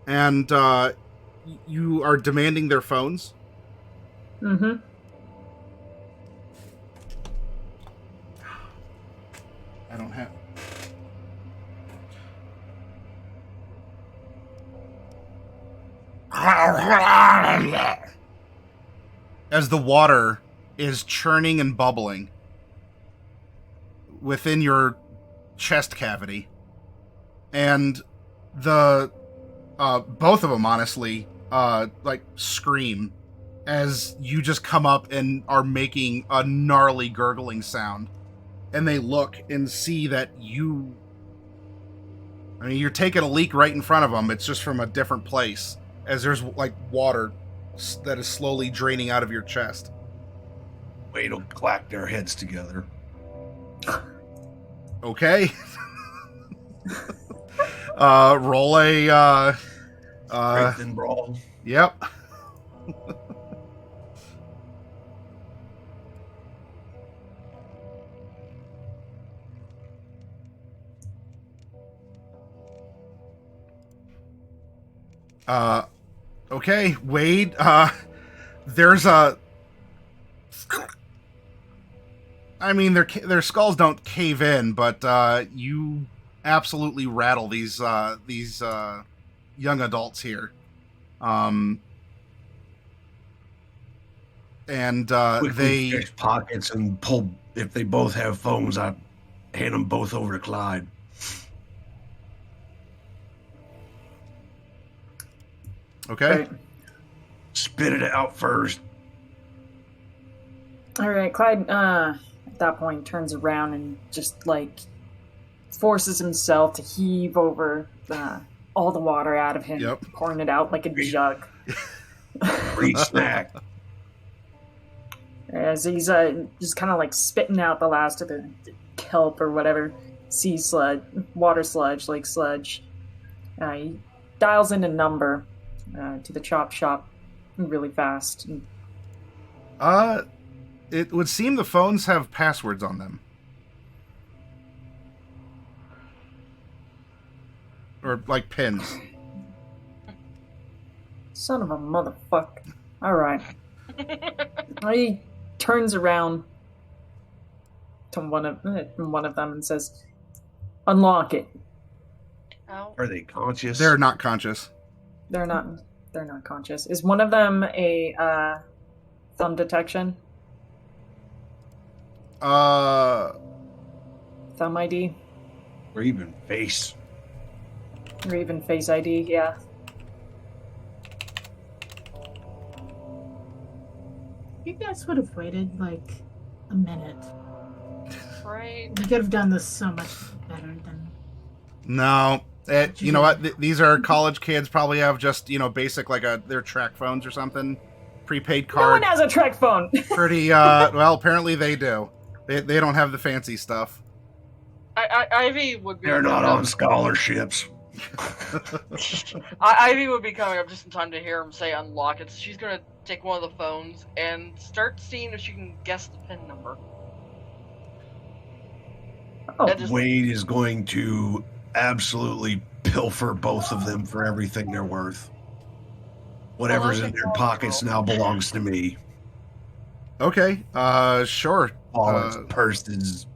A: and you are demanding their phones.
C: Mm-hmm.
A: I don't have... As the water is churning and bubbling within your chest cavity, and the both of them honestly like scream as you just come up and are making a gnarly gurgling sound, and they look and see that you're taking a leak right in front of them. It's just from a different place, as there's like water that is slowly draining out of your chest.
E: Wade'll clack their heads together.
A: Okay. Roll a
E: Strength and brawl.
A: Yep. Okay, Wade, there's a... their skulls don't cave in, but you absolutely rattle these young adults here. And
E: Quickly
A: they
E: check pockets and pull. If they both have phones, I hand them both over to Clyde.
A: Okay.
C: Right.
E: Spit it out first.
C: All right, Clyde. At that point, turns around and just like forces himself to heave over all the water out of him,
A: Yep.
C: pouring it out like a jug.
E: Free snack.
C: As he's just kind of like spitting out the last of the kelp or whatever, sea sludge, water sludge, lake sludge. He dials in a number to the chop shop really fast.
A: It would seem the phones have passwords on them. Or, like, pins.
C: Son of a motherfucker. Alright. He turns around to one of them and says, "Unlock it."
B: Ow.
E: Are they conscious?
A: They're not conscious.
C: They're not conscious. Is one of them a thumb detection? Thumb ID?
E: Or even face.
C: Or even Face ID, yeah.
F: You guys would have waited like a minute.
B: Right.
F: We could have done this so much better than.
A: No. You know what? These are college kids, probably have just, basic, like, their track phones or something. Prepaid
C: No one
A: card.
C: has a Trek phone!
A: Pretty, well, apparently they do. They don't have the fancy stuff.
B: Ivy would be.
E: They're not on scholarships.
B: Ivy would be coming up just in time to hear him say unlock it. So she's gonna take one of the phones and start seeing if she can guess the PIN number.
C: Oh,
B: That just-
E: Wade is going to absolutely pilfer both of them for everything they're worth. Whatever's in their pockets now belongs to me.
A: Okay, sure.
E: Wallets, purses,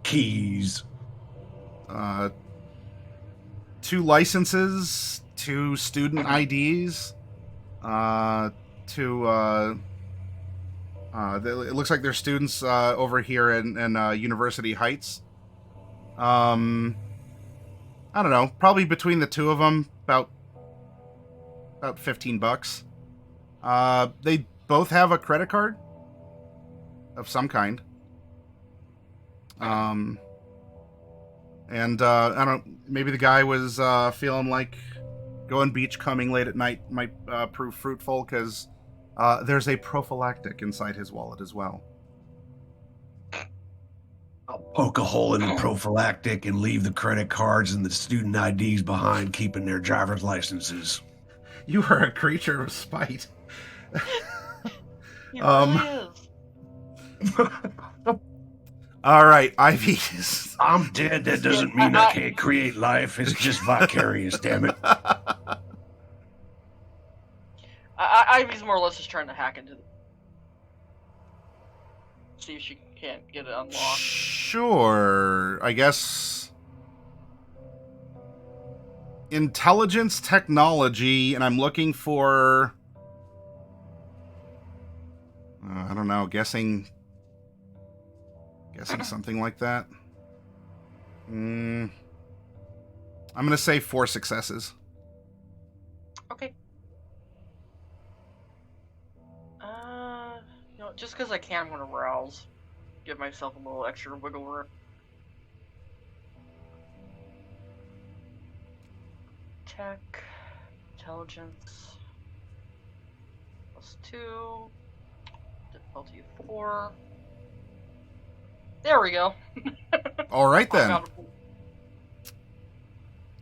E: keys.
A: 2 licenses, 2 student IDs, it looks like they're students over here in University Heights. I don't know, probably between the 2 of them, about $15. They both have a credit card of some kind. And I don't. Maybe the guy was feeling like going beachcombing late at night might prove fruitful because there's a prophylactic inside his wallet as well.
E: I'll poke a hole in the prophylactic and leave the credit cards and the student IDs behind, keeping their driver's licenses.
A: You are a creature of spite.
B: He really is.
A: All right, Ivy.
E: I'm dead. That doesn't mean I can't create life. It's just vicarious, damn it.
B: Ivy's more or less just trying to hack into see if she can't get it unlocked.
A: Sure, I guess. Intelligence technology, and I'm looking for. I don't know. Guessing something like that. I'm gonna say 4 successes.
B: Okay. Just because I can, I'm gonna rouse. Give myself a little extra wiggle room. Tech, intelligence, +2, difficulty 4. There we go.
A: All right then.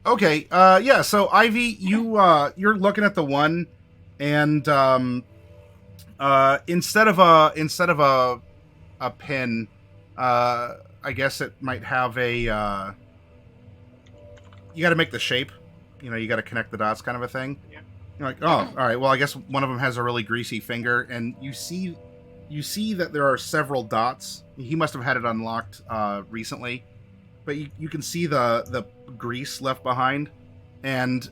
A: Okay. Yeah. So Ivy, you're looking at the one, and instead of a pin, I guess it might have a. You got to make the shape. You got to connect the dots, kind of a thing.
B: Yeah.
A: You're like, oh, all right. Well, I guess one of them has a really greasy finger, and you see that there are several dots. He must have had it unlocked recently, but you can see the grease left behind, and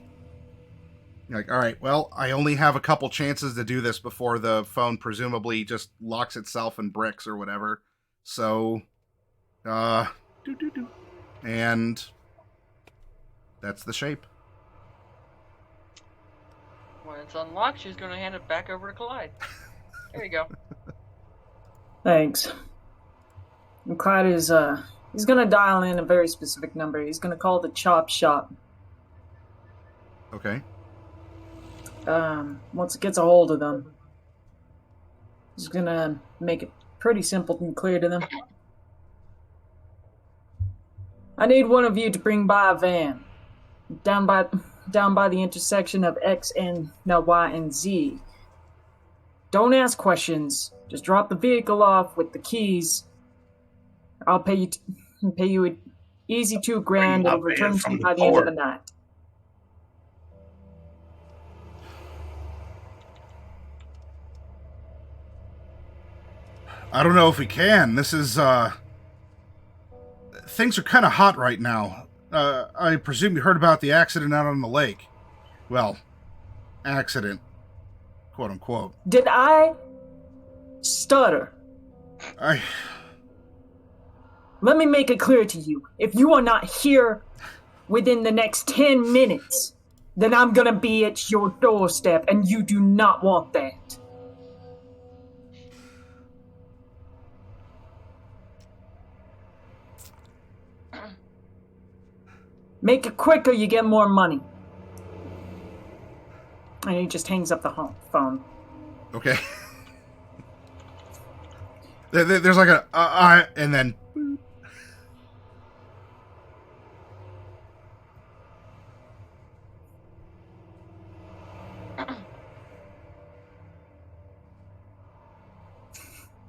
A: you're like, all right, well, I only have a couple chances to do this before the phone presumably just locks itself in bricks or whatever. So, and that's the shape.
B: When it's unlocked, she's going to hand it back over to Clyde. There you go.
C: Thanks. And Clyde is, he's gonna dial in a very specific number. He's gonna call the chop shop.
A: Okay.
C: Once it gets a hold of them, he's gonna make it pretty simple and clear to them. I need one of you to bring by a van down by the intersection of Y and Z. Don't ask questions. Just drop the vehicle off with the keys. I'll pay you an easy $2,000 and return to you by the end of the night.
A: I don't know if we can. This is, things are kind of hot right now. I presume you heard about the accident out on the lake. Well, accident. Quote unquote.
C: Did I stutter? Let me make it clear to you. If you are not here within the next 10 minutes, then I'm gonna be at your doorstep, and you do not want that. Make it quick or you get more money. And he just hangs up the phone.
A: Okay. There's like a and then.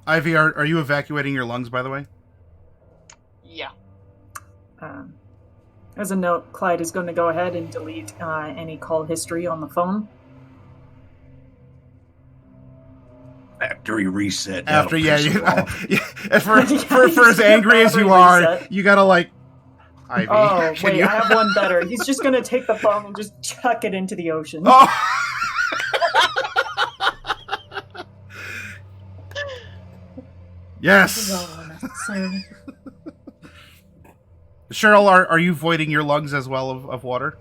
A: Ivy, are you evacuating your lungs, by the way?
B: Yeah.
C: As a note, Clyde is going to go ahead and delete any call history on the phone.
E: Factory reset.
A: After, yeah, for
C: Yeah,
A: as angry as you are,
C: reset.
A: you gotta like. Ivy.
C: Oh,
A: can
C: wait,
A: you-
C: I have one better. He's just going to take the phone and just chuck it into the ocean.
A: Oh.
F: This is
A: Yes.
F: all unnecessary.
A: Cheryl, are you voiding your lungs as well of water?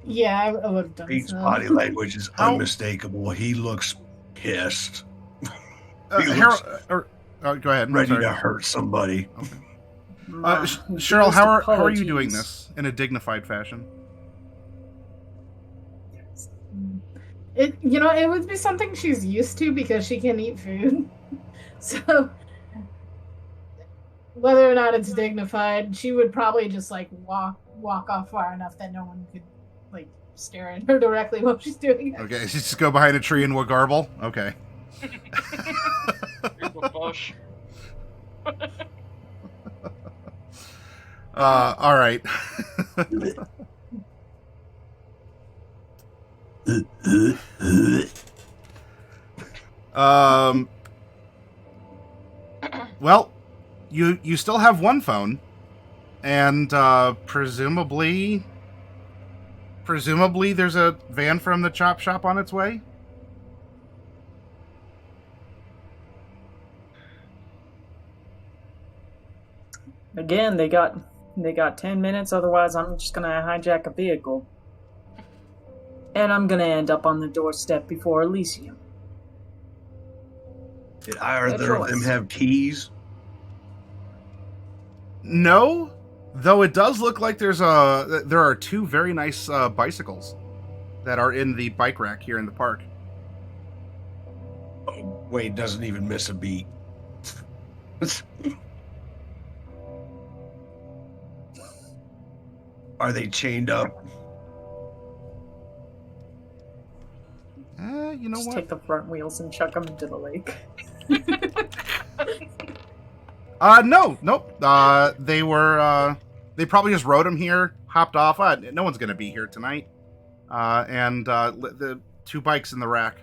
F: Yeah, I would have done
E: Pete's
F: so.
E: body language is unmistakable. He looks pissed, He
A: Harold, go ahead. I'm
E: ready
A: sorry.
E: to hurt somebody.
A: Cheryl, how are you doing this in a dignified fashion?
F: It would be something she's used to because she can eat food. So whether or not it's dignified, she would probably just like walk off far enough that no one could like stare at her directly while she's doing it.
A: Okay, just go behind a tree and garble. Okay.
B: Bush.
A: All right. Well, you still have one phone, and presumably there's a van from the chop shop on its way.
C: Again, they got 10 minutes, otherwise I'm just gonna hijack a vehicle. And I'm gonna end up on the doorstep before Elysium.
E: Did either of them have keys?
A: No, though it does look like there are two very nice bicycles that are in the bike rack here in the park.
E: Oh, Wade doesn't even miss a beat. Are they chained up?
A: You know
C: Just
A: what?
C: take the front wheels and chuck them into the lake.
A: No, nope. They were, they probably just rode them here, hopped off. No one's gonna be here tonight. And the two bikes in the rack.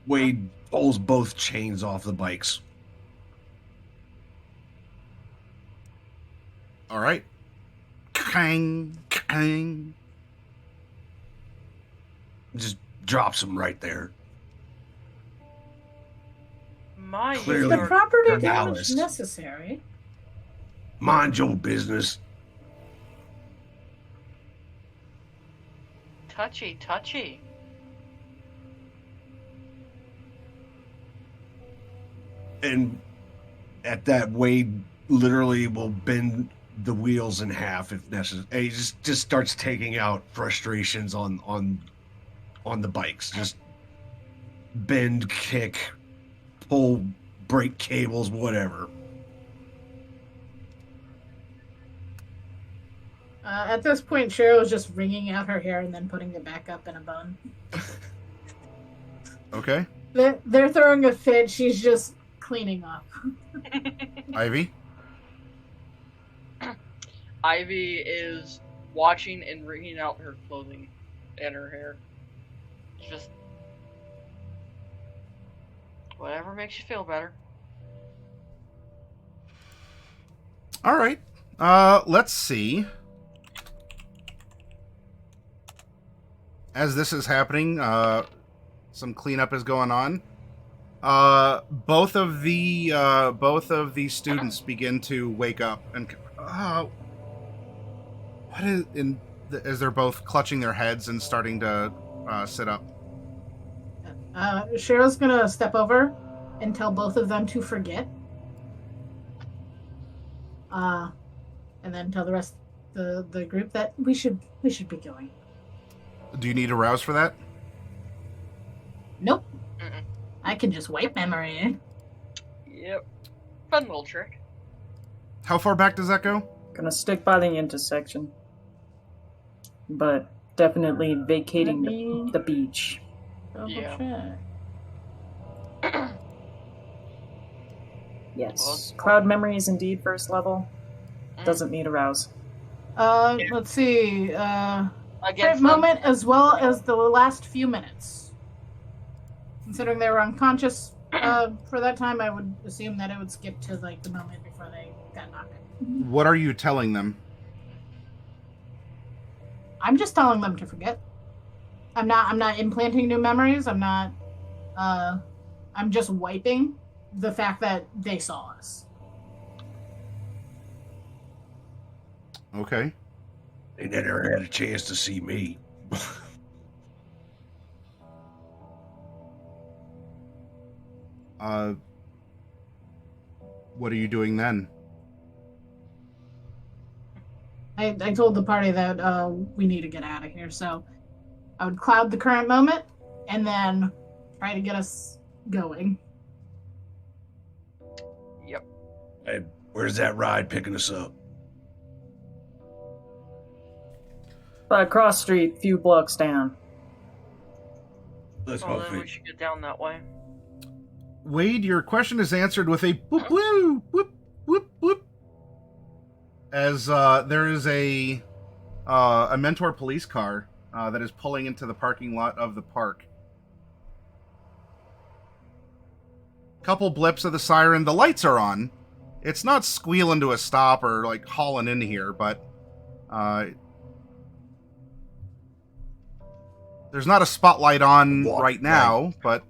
E: Wade pulls both chains off the bikes.
A: All right. Kang, kang.
E: Just drops them right there.
B: My
E: Clearly.
F: The
B: lord.
F: property
E: They're
F: damage
E: Alice.
F: necessary.
E: Mind your business.
B: Touchy.
E: And at that, Wade literally will bend the wheels in half if necessary. He just starts taking out frustrations on the bikes. Just bend, kick, pull, break cables, whatever.
F: At this point, Cheryl's just wringing out her hair and then putting it back up in a bun.
A: Okay.
F: They're throwing a fit. She's just cleaning up.
A: Ivy?
B: Ivy is watching and wringing out her clothing and her hair. Just whatever makes you feel better.
A: All right. Let's see. As this is happening, some cleanup is going on. Both of the students begin to wake up and what is as they're both clutching their heads and starting to sit up.
F: Cheryl's gonna step over and tell both of them to forget. And then tell the rest of the group that we should be going.
A: Do you need a rouse for that?
F: Nope.
B: Mm-mm.
F: I can just wipe memory.
B: Yep. Fun little trick.
A: How far back does that go?
C: Gonna stick by the intersection. But definitely vacating the beach.
B: Yeah.
C: Yes. Cloud memory is indeed first level. Doesn't need a rouse.
F: Let's see.
B: Against
F: Current moment as well as the last few minutes. Considering they were unconscious for that time, I would assume that it would skip to like the moment before they got knocked out.
A: What are you telling them?
F: I'm just telling them to forget. I'm not implanting new memories. I'm just wiping the fact that they saw us.
A: Okay.
E: They never had a chance to see me.
A: What are you doing then?
F: I told the party that we need to get out of here, so I would cloud the current moment and then try to get us going.
B: Yep.
E: Hey, where's that ride picking us up?
C: By cross street, few blocks down.
E: Let's
B: Well,
E: go.
B: then we should get down that way.
A: Wade, your question is answered with a whoop woo whoop whoop whoop. As there is a Mentor police car that is pulling into the parking lot of the park. Couple blips of the siren. The lights are on. It's not squealing to a stop or like hauling in here, but there's not a spotlight on right now, but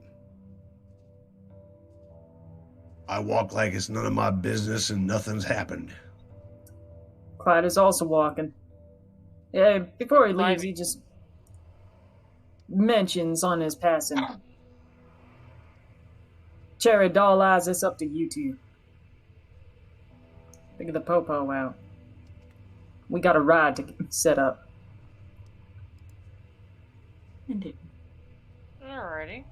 E: I walk like it's none of my business and nothing's happened.
C: Clyde is also walking. Yeah, before he leaves,
B: Ivy.
C: he just mentions on his passing. Cherry doll eyes, it's up to you two. Figure the popo out. We got a ride to set up.
F: Indeed.
B: Alrighty.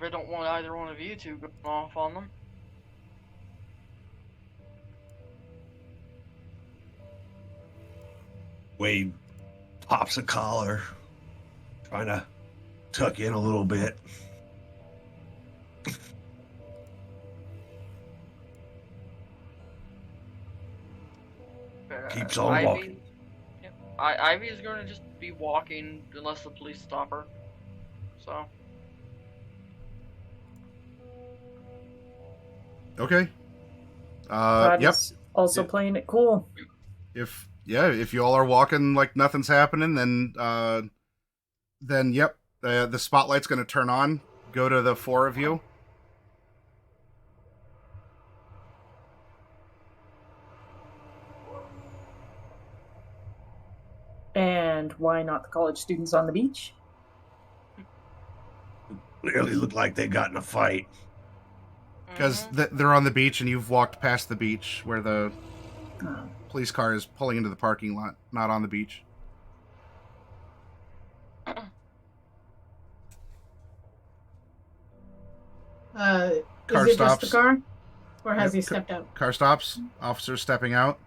B: I don't want either one of you two going off on them.
E: Wade pops a collar, trying to tuck in a little bit. Keeps on walking.
B: Yep. Ivy is going to just be walking unless the police stop her. So.
A: okay.
C: Clyde
A: Yep.
C: is also playing it cool.
A: If you all are walking like nothing's happening, then yep, the spotlight's going to turn on. Go to the four of you.
C: And why not the college students on the beach?
E: Clearly look like they got in a fight.
A: Because
B: Mhm.
A: they're on the beach and you've walked past the beach where the
C: Oh.
A: police car is pulling into the parking lot, not on the beach. Car
F: Is it just the
A: stops.
F: car? Or has
A: Yep,
F: he stepped out?
A: Car stops. Officer stepping out.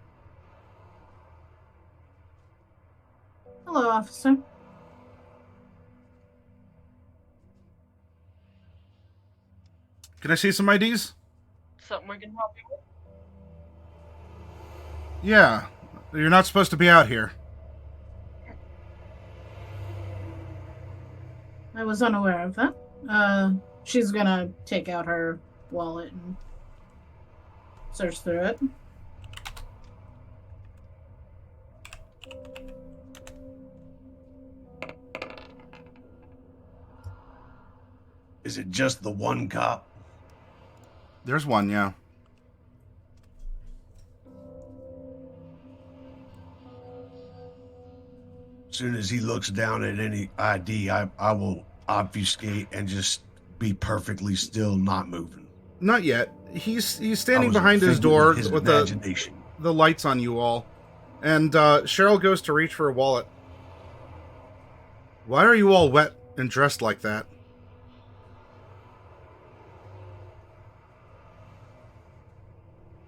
F: Hello, officer.
A: Can I see some IDs?
B: Something we can help you with?
A: Yeah. You're not supposed to be out here.
F: I was unaware of that. She's gonna take out her wallet and search through it.
E: Is it just the one cop?
A: There's one, yeah.
E: As soon as he looks down at any ID, I will obfuscate and just be perfectly still, not moving.
A: Not yet. He's
E: I
A: standing
E: was a
A: behind his
E: figment
A: door
E: of his
A: with
E: imagination.
A: the lights on you all. And Cheryl goes to reach for a wallet. Why are you all wet and dressed like that?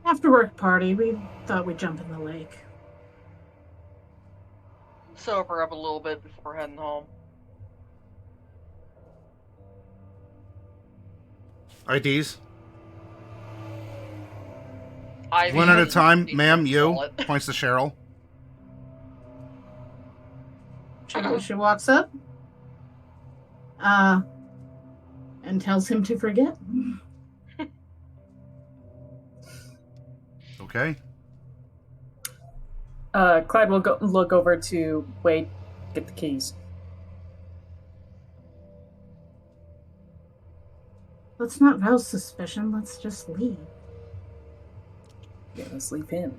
F: After work party, we thought we'd jump in the lake.
B: Sober up a little bit before heading home.
A: IDs?
B: Ivy
A: One at a
B: has
A: time.
B: a
A: Ma'am, you.
B: wallet.
A: Points to Cheryl.
F: She walks up, and tells him to forget.
A: Okay.
C: Clyde will go look over to Wade, get the keys.
F: Let's not rouse suspicion. Let's just leave.
C: Yeah, let's leave him.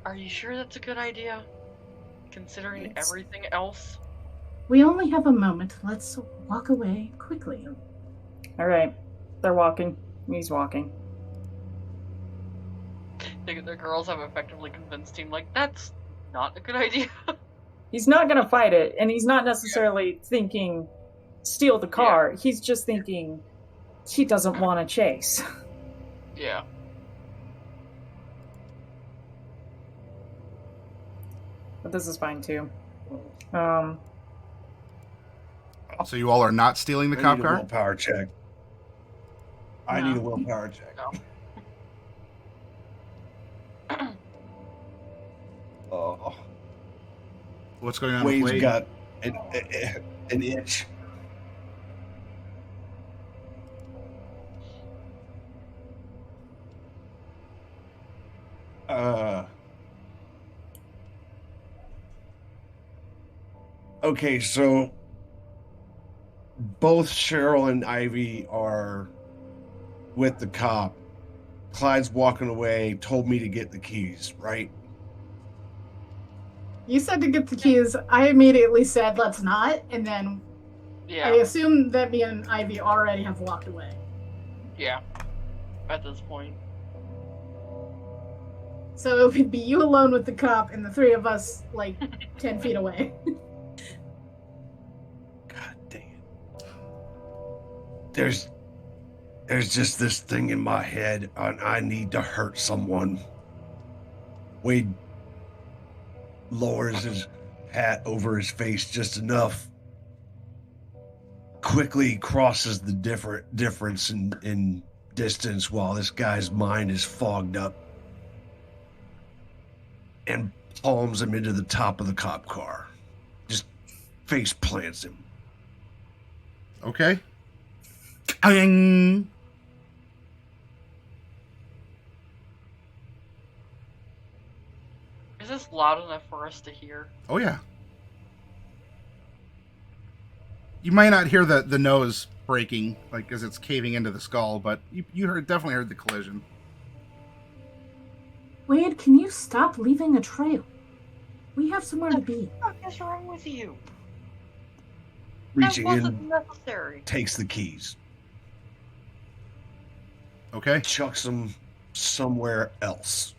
B: Are you sure that's a good idea? Considering
C: It's-
B: everything else?
F: We only have a moment. Let's walk away quickly.
C: All right, they're walking. He's walking.
B: The girls have effectively convinced him, like, that's not a good idea.
C: He's not gonna fight it, and he's not necessarily thinking steal the car. He's just thinking he doesn't want to chase.
B: Yeah.
C: But this is fine too.
A: So you all are not stealing the
E: I
A: cop
E: need a
A: car?
E: willpower check. I
F: No.
E: need a willpower check.
B: No.
E: Oh,
A: What's going on with
E: Wade's
A: Wade?
E: got an itch. Okay, so both Cheryl and Ivy are with the cop. Clyde's walking away, told me to get the keys, right?
F: You said to get the keys. I immediately said, let's not. And then I
B: Yeah.
F: assume that me and Ivy already have walked away.
B: Yeah. At this point.
F: So it would be you alone with the cop and the three of us, like, 10 feet away.
E: God dang it. There's just this thing in my head on I need to hurt someone. Wade lowers his hat over his face just enough. Quickly crosses the difference in distance while this guy's mind is fogged up. And palms him into the top of the cop car. Just face plants him.
A: Okay. Ka-ing!
B: Is this loud enough for us to hear?
A: Oh, yeah. You might not hear the nose breaking, like, as it's caving into the skull, but you definitely heard the collision.
F: Wade, can you stop leaving a trail? We have somewhere to be.
B: What is wrong with you?
E: Reaching
B: That wasn't
E: in,
B: necessary.
E: takes the keys,
A: Okay.
E: chucks them somewhere else,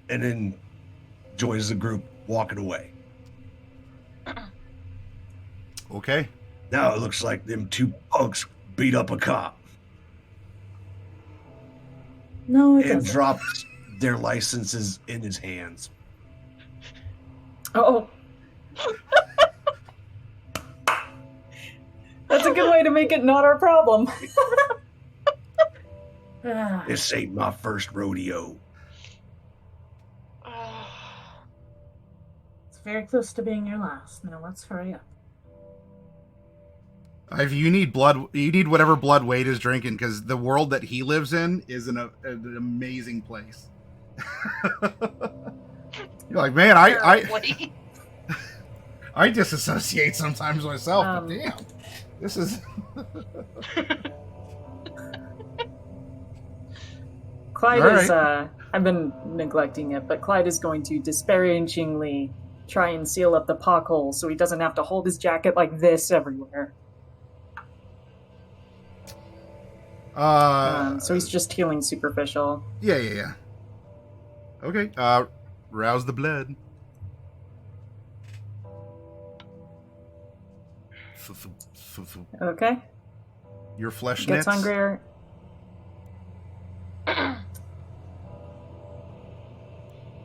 E: and then joins the group walking away.
A: Okay.
E: Now it looks like them two punks beat up a cop
F: No, it
E: and
F: doesn't.
E: drops their licenses in his hands.
C: Oh. That's a good way to make it not our problem.
F: Ah,
E: This ain't my first rodeo.
F: it's very close to being your last. Now let's hurry up.
A: You need blood. You need whatever blood Wade is drinking, because the world that he lives in is an amazing place. You're like, man,
B: Apparently.
A: I disassociate sometimes myself, but damn, this is.
C: Clyde
A: All
C: is, I've been neglecting it, but Clyde is going to disparagingly try and seal up the pock hole so he doesn't have to hold his jacket like this everywhere. So he's just healing superficial.
A: Yeah. Okay. Rouse the blood.
C: Okay.
A: Your flesh
C: Gets
A: knits.
C: hungrier.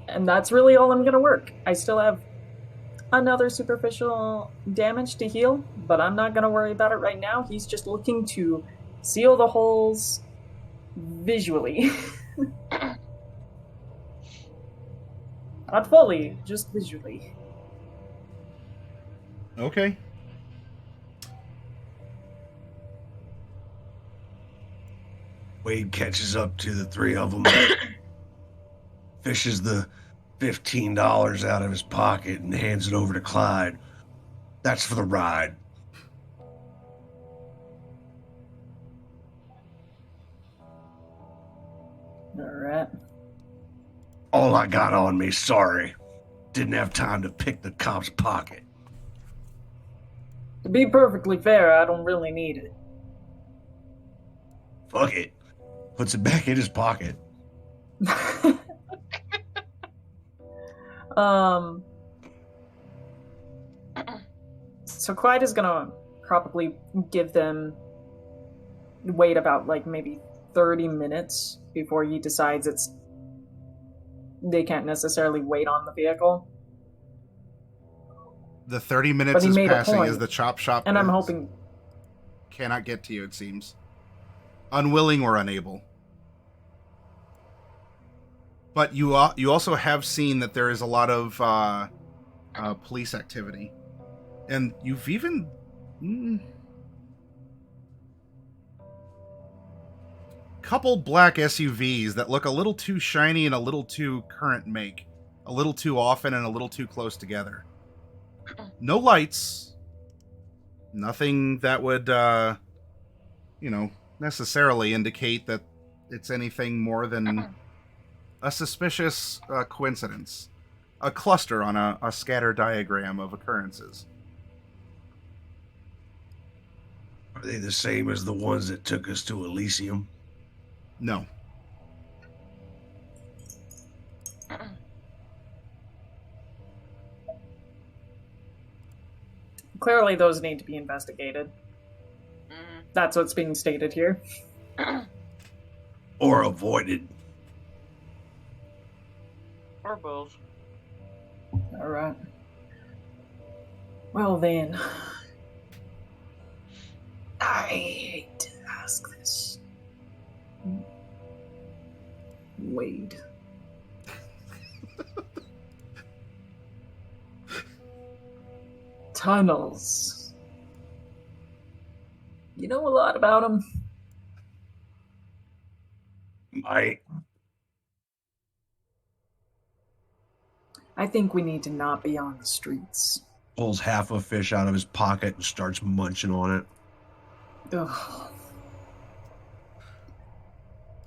C: And that's really all I'm gonna work. I still have another superficial damage to heal, but I'm not gonna worry about it right now. He's just looking to seal the holes visually. Not fully, just visually.
A: Okay.
E: Wade catches up to the three of them, fishes the $15 out of his pocket and hands it over to Clyde. That's for the ride.
C: Alright.
E: All I got on me, sorry. Didn't have time to pick the cop's pocket.
C: To be perfectly fair, I don't really need it.
E: Fuck it. Puts it back in his pocket.
C: So Clyde is gonna probably give them wait about like maybe 30 minutes before he decides they can't necessarily wait on the vehicle.
A: The 30 minutes
C: But he
A: is
C: made a
A: passing
C: point,
A: as the chop shop
C: and I'm
A: is-
C: hoping
A: cannot get to you, it seems. Unwilling or unable. But you also have seen that there is a lot of police activity. And you've even... couple black SUVs that look a little too shiny and a little too current make. A little too often and a little too close together. No lights. Nothing that would, necessarily indicate that it's anything more than a suspicious coincidence. A cluster on a scatter diagram of occurrences.
E: Are they the same as the ones that took us to Elysium?
A: No.
C: clearly those need to be investigated. That's what's being stated here.
E: Or avoided.
B: Or both.
C: Alright. Well then. I hate to ask this. Wade. Tunnels. You know a lot about them?
E: I
C: I think we need to not be on the streets.
E: pulls half a fish out of his pocket and starts munching on it.
C: Ugh.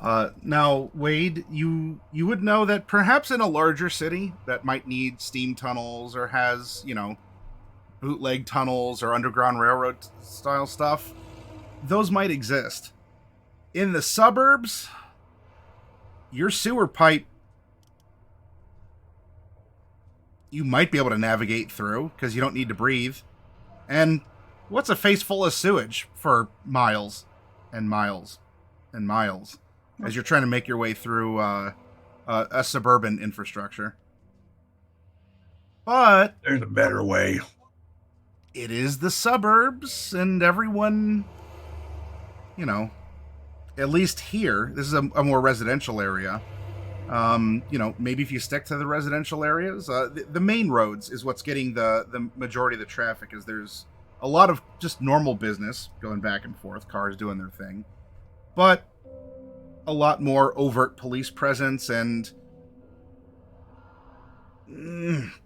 A: Now, Wade, you would know that perhaps in a larger city that might need steam tunnels or has, bootleg tunnels or underground railroad style stuff, those might exist. In the suburbs, your sewer pipe, you might be able to navigate through because you don't need to breathe. And what's a face full of sewage for miles and miles and miles as you're trying to make your way through a suburban infrastructure? But
E: There's a better way.
A: it is the suburbs, and everyone, at least here, this is a more residential area. Maybe if you stick to the residential areas, the main roads is what's getting the majority of the traffic, is there's a lot of just normal business going back and forth, cars doing their thing, but a lot more overt police presence and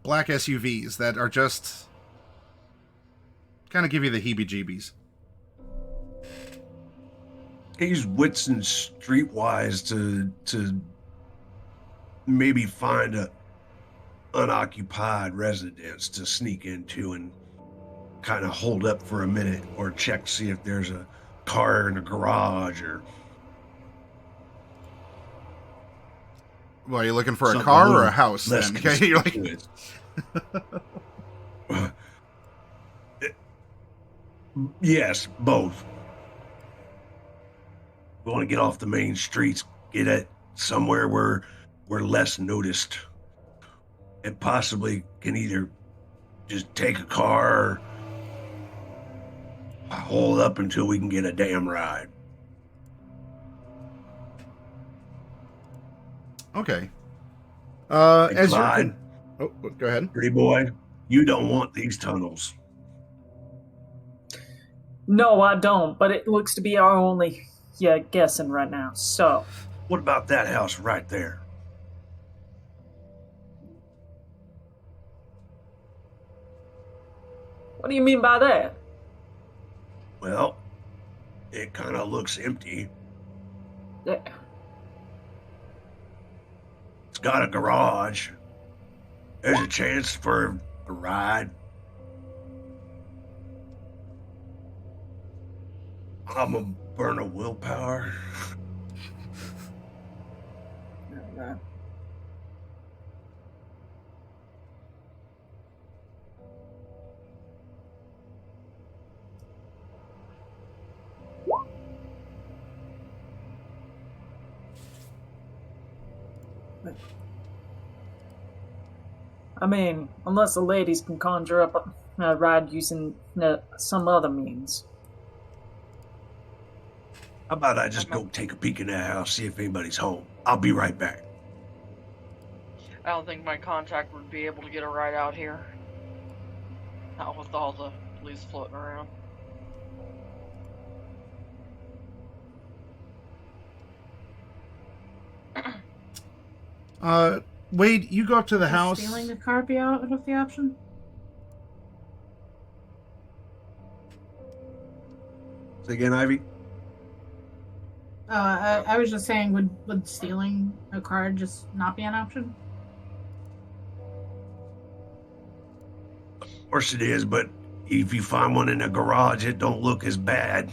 A: black SUVs that are just kind of give you the heebie-jeebies.
E: Use wits and streetwise to maybe find a unoccupied residence to sneak into and kind of hold up for a minute, or check to see if there's a car in a garage or.
A: Well, are you looking for a car or a house then? Okay, you're like.
E: Yes, both. We want to get off the main streets, get at somewhere where we're less noticed, and possibly can either just take a car or hold up until we can get a damn ride.
A: Okay.
E: Hey,
A: As
E: Clyde,
A: oh, go ahead.
E: pretty boy, you don't want these tunnels.
C: No, I don't, but it looks to be our only guessing right now. So,
E: What about that house right there?
C: what do you mean by that?
E: Well, it kind of looks empty.
C: Yeah.
E: It's got a garage. There's a chance for a ride. I'm a burn of willpower.
C: I mean, unless the ladies can conjure up a ride using some other means.
E: How about I just go take a peek in that house, see if anybody's home? I'll be right back.
B: I don't think my contact would be able to get a ride out here. Not with all the police floating around.
A: Wade, you go up to the
F: Does
A: house.
F: stealing the car be out of the option?
E: Say again, Ivy?
F: I was just saying, would stealing a car just not be an option?
E: Of course it is, but if you find one in a garage, it don't look as bad.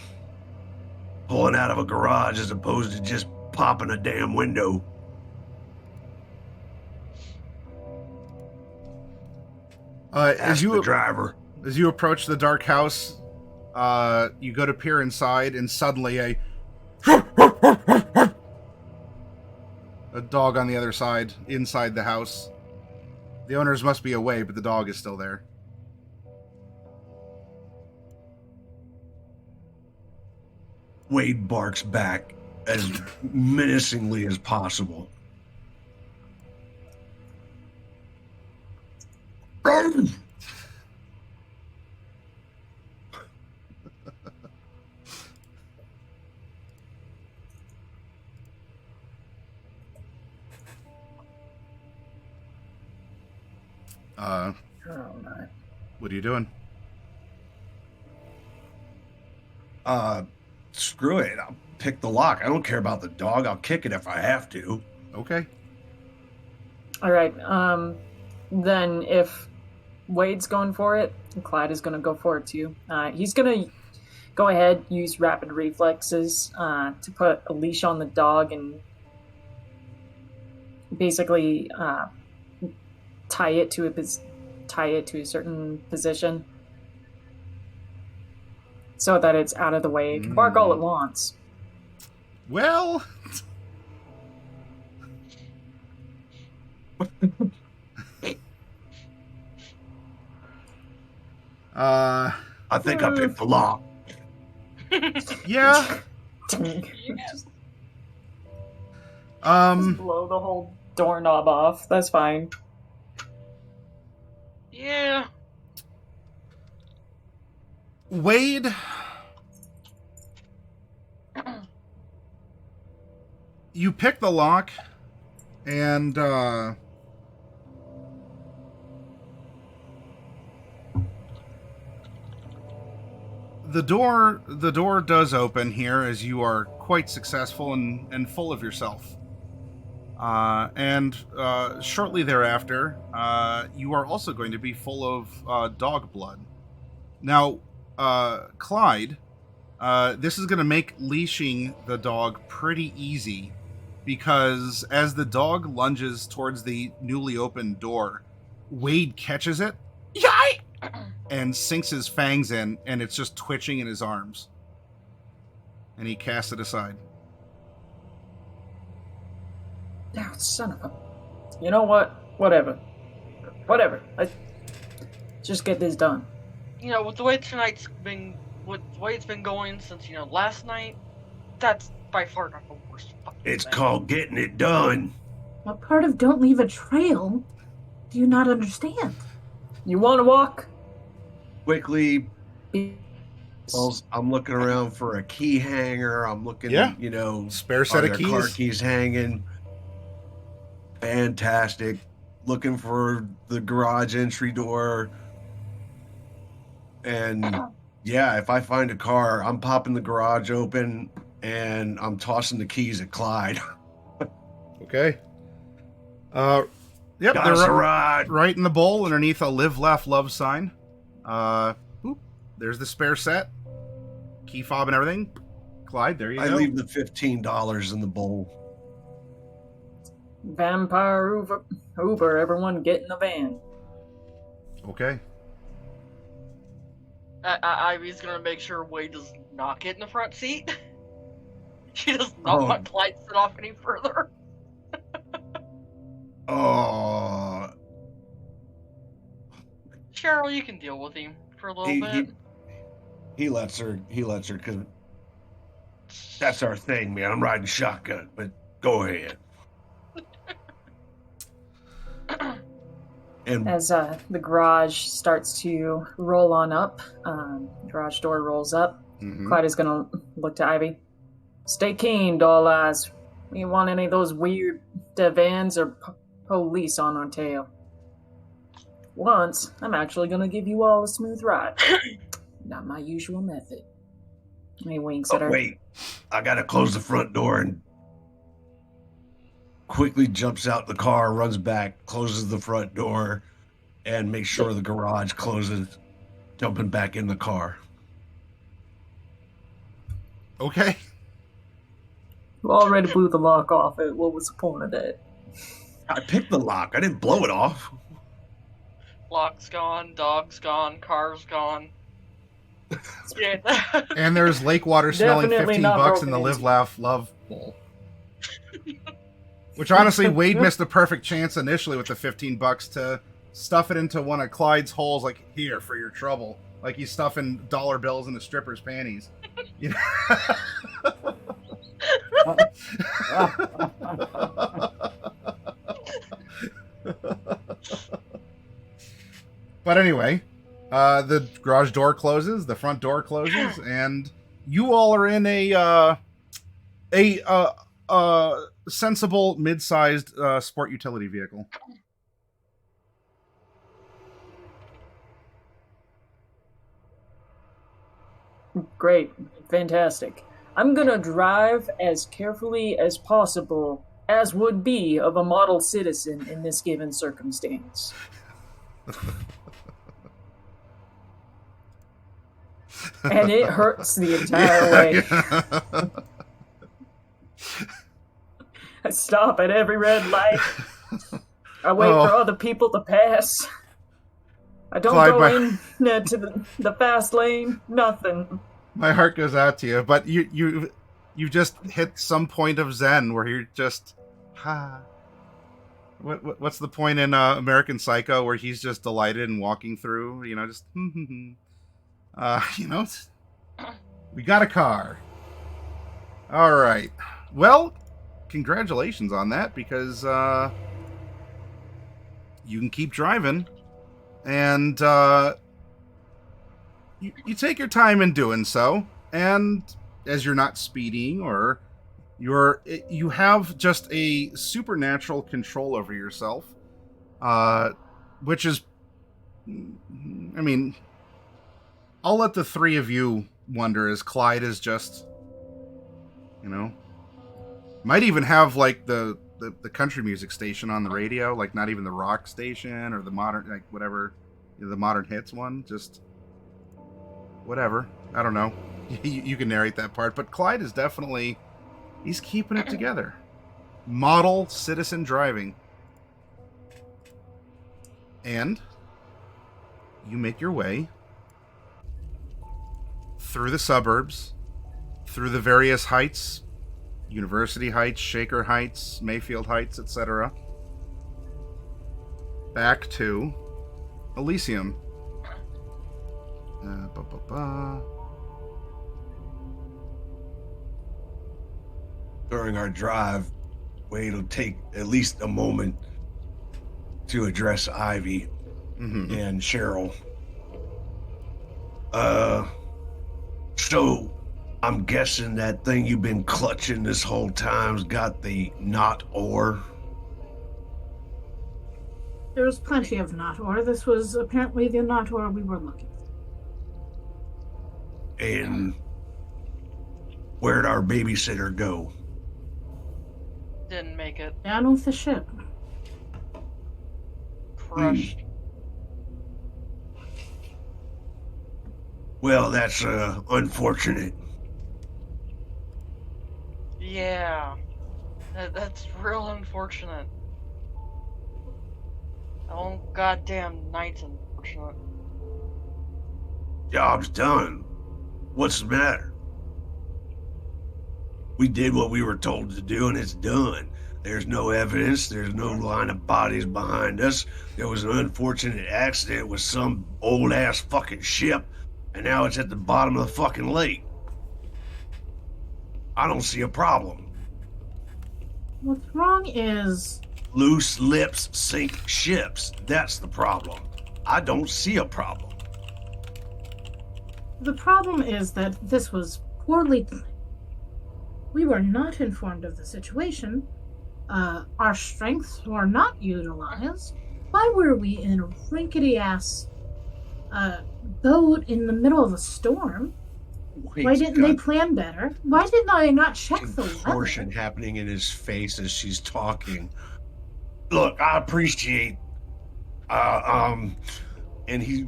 E: Pulling out of a garage as opposed to just popping a damn window.
A: As
E: The
A: you
E: driver.
A: approach the dark house, you go to peer inside, and suddenly a dog on the other side, inside the house. The owners must be away, but the dog is still there.
E: Wade barks back as menacingly as possible.
C: Oh, no.
A: What are you doing?
E: Screw it. pick the lock. I don't care about the dog. I'll kick it if I have to.
A: Okay.
C: All right. Then if Wade's going for it, Clyde is going to go for it too. He's going to go ahead, use rapid reflexes to put a leash on the dog and basically tie it to a certain position so that it's out of the way. It can bark all it wants.
A: Well,
E: I think I picked the lock.
A: yeah.
C: Just blow the whole doorknob off. That's fine.
B: Yeah.
A: Wade, you pick the lock, and the door does open here as you are quite successful and full of yourself. And shortly thereafter, you are also going to be full of dog blood. Now, Clyde, this is going to make leashing the dog pretty easy, because as the dog lunges towards the newly opened door, Wade catches it, yay, and sinks his fangs in, and it's just twitching in his arms. And he casts it aside.
C: Oh, son of a... You know what? Whatever. Let's just get this done.
B: You know, with the way with the way it's been going since, last night, that's by far not the worst fucking
E: It's
B: thing.
E: called getting it done.
F: What part of don't leave a trail do you not understand?
C: You want to walk?
E: Quickly, I'm looking around for a key hanger. I'm looking,
A: Yeah.
E: are
A: Spare set of
E: there car
A: keys.
E: keys hanging. Fantastic. Looking for the garage entry door. And yeah, if I find a car, I'm popping the garage open and I'm tossing the keys at Clyde.
A: Okay. Yep,
E: Got
A: they're
E: us a ride.
A: right in the bowl underneath a live, laugh, love sign. Boop, there's the spare set. Key fob and everything. Clyde, there you
E: I
A: go.
E: leave the $15 in the bowl.
C: Vampire Uber, everyone get in the van.
A: Okay.
B: Ivy's gonna make sure Wade does not get in the front seat. She does not want Clyde to sit off any further.
E: Oh,
B: Cheryl, you can deal with him for a little bit.
E: he lets her because that's our thing, man. I'm riding shotgun, but go ahead. And
C: As the garage starts to roll on up, garage door rolls up.
A: Mhm.
C: Clyde is going to look to Ivy. Stay keen, doll eyes. We want any of those weird vans or police on our tail. Once, I'm actually going to give you all a smooth ride. Not my usual method. He winks at her.
E: wait, I gotta close the front door, and quickly jumps out the car, runs back, closes the front door, and makes sure the garage closes, jumping back in the car.
A: Okay.
C: You already blew the lock off it. What was the point of that?
E: I picked the lock. I didn't blow it off.
B: Lock's gone, dog's gone, car's gone. Yeah.
A: And there's lake water smelling
C: Definitely
A: $15
C: not
A: in the
C: broken
A: live,
C: into.
A: laugh, love bowl. Which honestly, Wade missed a perfect chance initially with the $15 to stuff it into one of Clyde's holes, like, here for your trouble. Like he's stuffing dollar bills into stripper's panties. You know? But anyway, the garage door closes, the front door closes, and you all are in a sensible, mid-sized sport utility vehicle.
C: Great. Fantastic. I'm gonna drive as carefully as possible, as would be of a model citizen in this given circumstance. And it hurts the entire way. I stop at every red light. I wait for other people to pass. I don't
A: Clyde,
C: go into the fast lane. Nothing.
A: My heart goes out to you, but you just hit some point of zen where you're just, What's the point in American Psycho where he's just delighted and walking through? You know, just you know, we got a car. All right. Well, congratulations on that, because you can keep driving, and you take your time in doing so, and as you're not speeding or you have just a supernatural control over yourself, which is, I mean, I'll let the three of you wonder, as Clyde is just, you know, might even have like the country music station on the radio, like not even the rock station or the modern, like whatever, the modern hits one, just whatever. I don't know. You can narrate that part, but Clyde is definitely, he's keeping it together. Model citizen driving. And you make your way through the suburbs, through the various heights, University Heights, Shaker Heights, Mayfield Heights, etc., back to Elysium.
E: During our drive, Wade'll take at least a moment to address Ivy and Cheryl. So I'm guessing that thing you've been clutching this whole time's got the not ore.
F: There was plenty of not ore. This was apparently the not ore we were looking for.
E: And where'd our babysitter go?
B: Didn't make it.
F: Down with the ship.
B: Crushed.
E: Well, that's unfortunate.
B: Yeah. That's real unfortunate. Oh, goddamn night's unfortunate.
E: Job's done. What's the matter? We did what we were told to do, and it's done. There's no evidence. There's no line of bodies behind us. There was an unfortunate accident with some old-ass fucking ship, and now it's at the bottom of the fucking lake. I don't see a problem.
F: What's wrong is...
E: Loose lips sink ships. That's the problem. I don't see a problem.
F: The problem is that this was poorly planned. We were not informed of the situation. Our strengths were not utilized. Why were we in a rickety-ass boat in the middle of a storm? Why didn't they plan better? Why did I not check the weather?
E: Contortion happening in his face as she's talking. Look, I appreciate, and he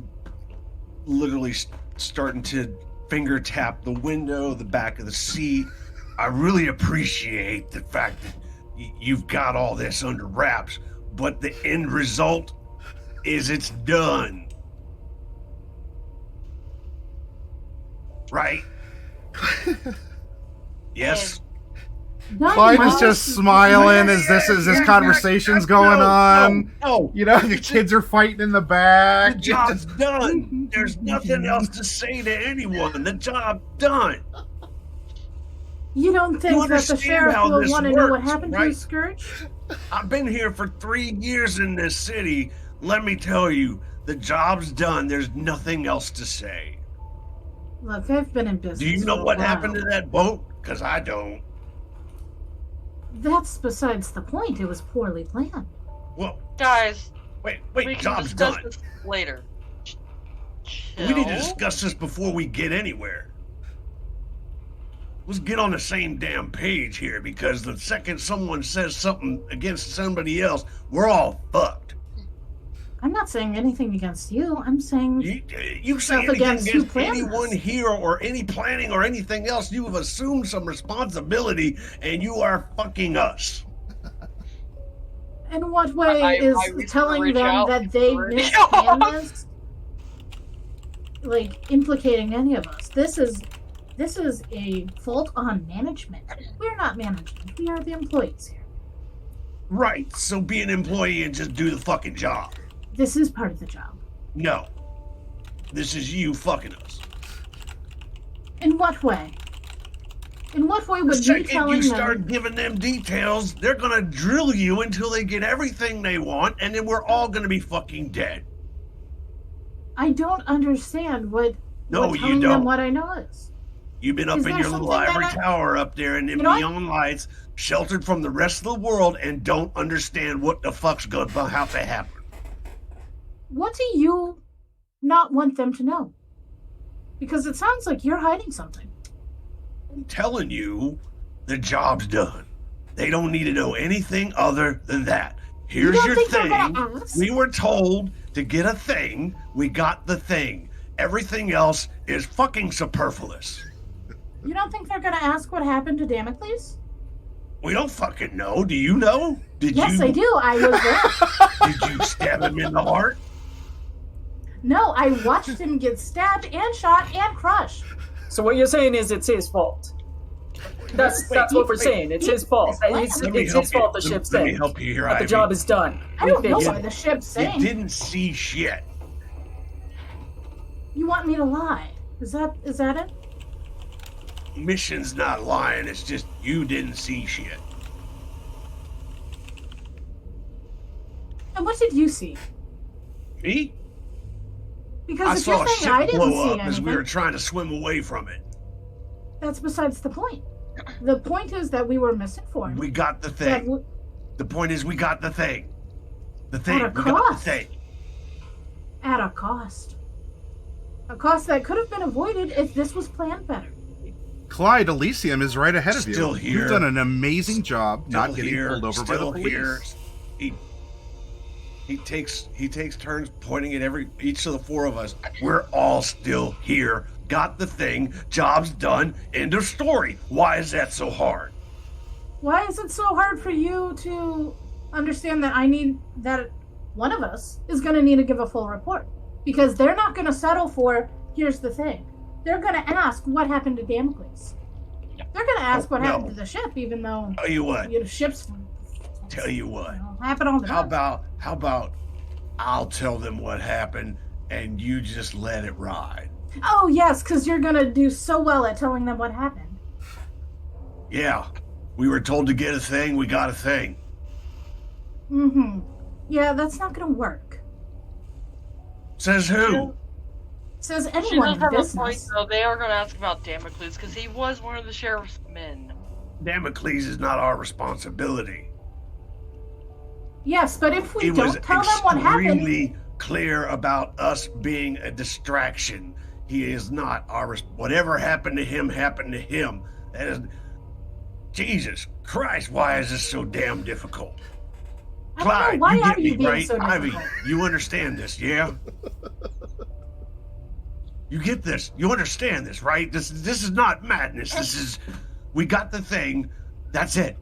E: literally starting to finger tap the window, the back of the seat. I really appreciate the fact that you've got all this under wraps, but the end result is it's done. Right? Yes?
A: Clyde is just smiling as this conversation's going on.
E: No.
A: You know, the kids are fighting in the back.
E: The job's done. There's nothing else to say to anyone. The job's done.
F: You don't think that the sheriff will want to know what happened to his Scourge?
E: I've been here for 3 years in this city. Let me tell you, the job's done. There's nothing else to say.
F: Look, I've been in business.
E: Do you know what happened to that boat? Because I don't.
F: That's besides the point. It was poorly planned.
E: Well,
B: Guys,
E: wait,
B: we can
E: job's
B: discuss
E: done.
B: this later.
E: We need to discuss this before we get anywhere. let's get on the same damn page here, because the second someone says something against somebody else, we're all fucked.
F: I'm not saying anything against you. I'm saying
E: You say
F: stuff
E: anything
F: against who
E: against
F: planned
E: anyone
F: this.
E: here or any planning or anything else, you have assumed some responsibility and you are fucking us.
F: In what way
B: I
F: is
B: recently
F: telling
B: reached
F: them
B: out
F: that
B: and
F: they
B: already-
F: misplanned this, like, implicating any of us? This is a fault on management. We're not management. We are the employees here.
E: Right, so be an employee and just do the fucking job.
F: This is part of the job.
E: No. This is you fucking us.
F: In what way? In what way
E: The
F: would you
E: second
F: telling
E: you start
F: them?
E: giving them details, they're gonna drill you until they get everything they want, and then we're all gonna be fucking dead.
F: I don't understand what
E: No,
F: what
E: you
F: telling them
E: don't.
F: what I know is.
E: You've been up
F: Is
E: in
F: there
E: your little
F: something
E: ivory
F: that
E: tower up there in them
F: You know what?
E: neon lights, sheltered from the rest of the world, and don't understand what the fuck's gonna have to happen.
F: What do you not want them to know? Because it sounds like you're hiding something.
E: I'm telling you, the job's done. They don't need to know anything other than that. Here's
F: don't
E: your
F: think they're
E: thing.
F: gonna ask?
E: We were told to get a thing. We got the thing. Everything else is fucking superfluous.
F: You don't think they're gonna ask what happened to Damocles?
E: We don't fucking know. Do you know? Did
F: Yes,
E: you?
F: I do. I was there.
E: Did you stab him in the heart?
F: No, I watched him get stabbed and shot and crushed.
C: So what you're saying is it's his fault. That's what we're saying. It's his fault. It's
E: Let me
C: his
E: help you.
C: fault the ship
E: Let me
C: sank.
E: help you here,
C: But the
E: Ivy.
C: job is done.
F: I don't know
C: fixed
F: why
C: it.
F: the ship's
E: You
F: saying.
E: didn't see shit.
F: You want me to lie? Is that it?
E: Mission's not lying. It's just you didn't see shit.
F: And what did you see?
E: Me?
F: Because
E: I
F: if
E: saw
F: you're
E: a
F: saying I
E: ship
F: didn't
E: blow
F: see
E: up as
F: anything,
E: we were trying to swim away from it.
F: that's besides the point. The point is that we were misinformed.
E: We got the
F: That
E: thing.
F: w-
E: The point is we got the thing. The thing.
F: At a
E: We got the
F: cost.
E: thing.
F: at a cost. A cost that could have been avoided if this was planned better.
A: Clyde, Elysium is right ahead of you.
E: Still here.
A: You've done an amazing job not
E: Still
A: getting
E: here,
A: pulled over by the
E: still
A: police.
E: here. He takes turns pointing at each of the four of us. We're all still here. Got the thing. Job's done. End of story. Why is that so hard?
F: Why is it so hard for you to understand that one of us is going to need to give a full report? Because they're not going to settle for, here's the thing. They're going to ask what happened to Damocles. They're going to ask what happened to the ship, even though
E: Tell you what.
F: ships
E: Tell you what.
F: happen all the
E: How
F: time.
E: about I'll tell them what happened and you just let it ride.
F: Oh, yes, because you're going to do so well at telling them what happened.
E: Yeah. We were told to get a thing, we got a thing.
F: Mm-hmm. Yeah, that's not going to work.
E: Says who?
F: Says
B: She
F: anyone
B: does
F: in
B: have a point,
F: business.
B: though. They are going to ask about Damocles because he was one of the sheriff's men.
E: Damocles is not our responsibility.
F: Yes, but if we
E: He was
F: don't tell them what happened,
E: extremely clear about us being a distraction. He is not our. Whatever happened to him happened to him. That is. Jesus Christ! Why is this so damn difficult?
F: I don't know,
E: Clyde,
F: why
E: you
F: are
E: get
F: you
E: me,
F: being
E: right?
F: so
E: Ivy,
F: difficult?
E: you understand this, yeah? You get this. You understand this, right? This is not madness. This is. We got the thing. That's it.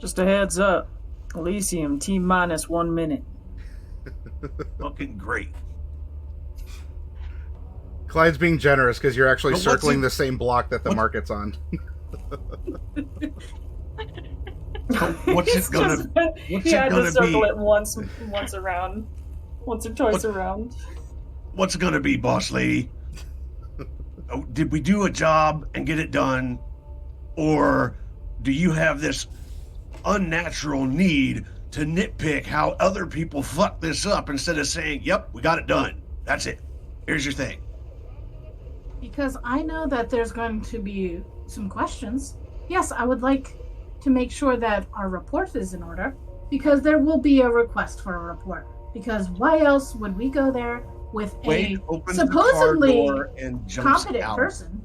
C: Just a heads up. Elysium, T-minus 1 minute.
E: Fucking great.
A: Clyde's being generous because you're actually
E: But what's
A: circling
E: it-
A: the same block that the
E: what-
A: market's on.
E: What's it gonna?
C: He
E: What's
C: had
E: it
C: to
E: gonna
C: circle
E: be?
C: it once around. Once or twice around.
E: What's it gonna be, boss lady? Oh, did we do a job and get it done, or do you have this unnatural need to nitpick how other people fuck this up instead of saying, "Yep, we got it done. That's it. Here's your thing."
F: because I know that there's going to be some questions. Yes, I would like to make sure that our report is in order, because there will be a request for a report. Because why else would we go there with
E: Wade
F: a
E: opens the car
F: supposedly
E: door and jumps
F: competent
E: out.
F: person.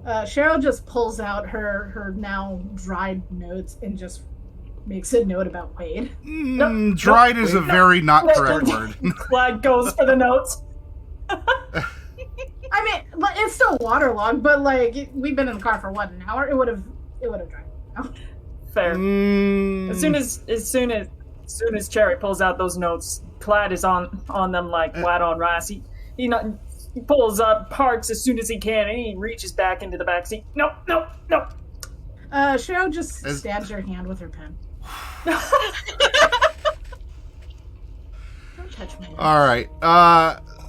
F: Cheryl just pulls out her now dried notes and just makes a note about Wade.
A: Dried is a very not correct word.
C: Clyde goes for the notes.
F: I mean, but it's still waterlogged. But like, we've been in the car for what, an hour? It would have dried out.
C: Fair. As soon as Cherry pulls out those notes, Clyde is on them like flat on rice. He pulls up, parks as soon as he can, and he reaches back into the back seat. No.
F: Cheryl just stabs her hand with her pen. Don't touch me.
A: All right.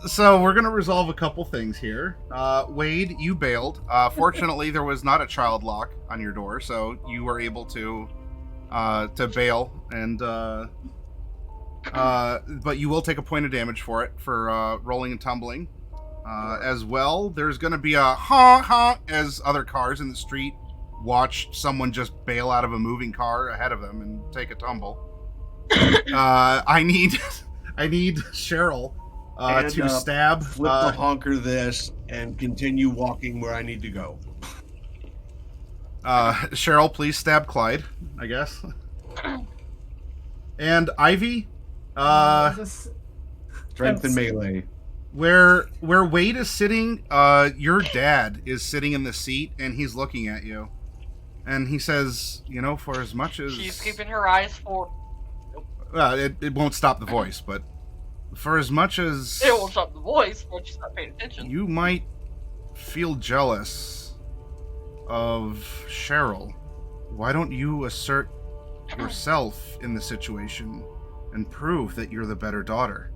A: So we're gonna resolve a couple things here. Wade, you bailed. Fortunately, there was not a child lock on your door, so you were able to bail, and but you will take a point of damage for it for rolling and tumbling. As well, there's gonna be a honk as other cars in the street watch someone just bail out of a moving car ahead of them and take a tumble. I need Cheryl to stab.
E: Flip the honker this and continue walking where I need to go.
A: Cheryl, please stab Clyde, I guess. And Ivy,
E: Strength and melee.
A: where Wade is sitting, your dad is sitting in the seat and he's looking at you. And he says, for as much as...
B: She's keeping her eyes for...
A: it won't stop the voice, but for as much as...
B: It won't stop the voice, but she's not paying attention.
A: You might feel jealous of Cheryl. Why don't you assert yourself in the situation and prove that you're the better daughter?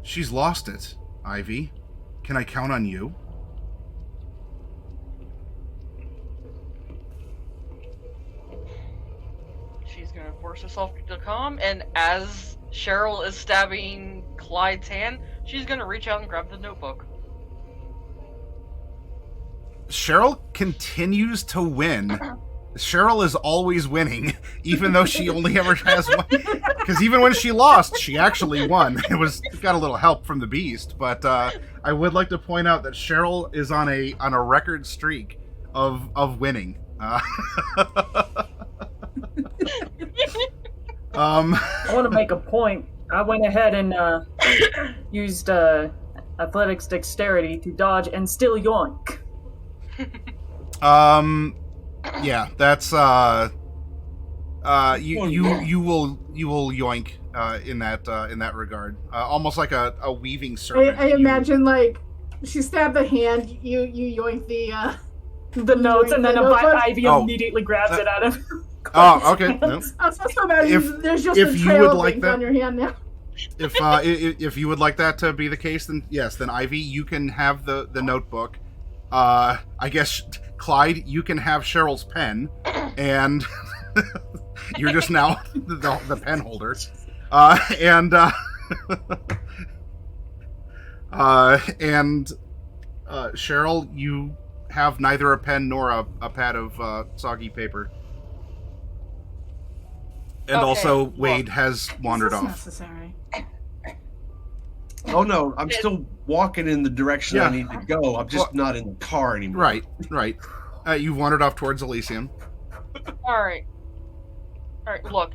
A: She's lost it, Ivy. Can I count on you?
B: She's gonna force herself to calm, and as Cheryl is stabbing Clyde's hand, she's gonna reach out and grab the notebook.
A: Cheryl continues to win. Cheryl is always winning, even though she only ever has one. Because even when she lost, she actually won. It got a little help from the beast, but I would like to point out that Cheryl is on a record streak of winning.
C: I want to make a point. I went ahead and used athletics dexterity to dodge and still yoink.
A: Yeah, that's you will yoink in that regard. Almost like a weaving serpent.
F: I imagine like she stabbed the hand, you yoink
C: the notes, and then Ivy immediately grabs it out of.
A: Oh, okay. No.
F: I was so imagine there's just a trail of things on your hand now.
A: If you would like that to be the case, then yes. Then Ivy, you can have the notebook. I guess Clyde, you can have Cheryl's pen, and you're just now the pen holder. And Cheryl, you have neither a pen nor a pad of soggy paper. And also, Wade has wandered off.
F: Necessary.
E: Oh no, I'm still walking in the direction I need to go. I'm just not in the car anymore.
A: Right. You've wandered off towards Elysium.
B: Alright, look.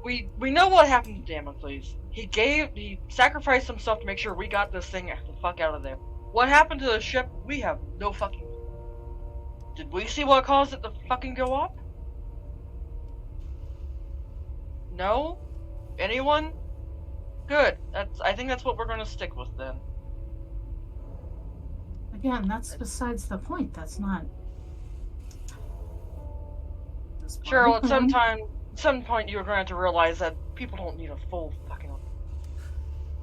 B: We know what happened to Damocles. He sacrificed himself to make sure we got this thing the fuck out of there. What happened to the ship? We have no fucking... Did we see what caused it to fucking go up? No? Anyone? Good. I think that's what we're going to stick with then.
F: Again, that's besides the point. That's not.
B: Cheryl, at some point you're going to have to realize that people don't need a full fucking...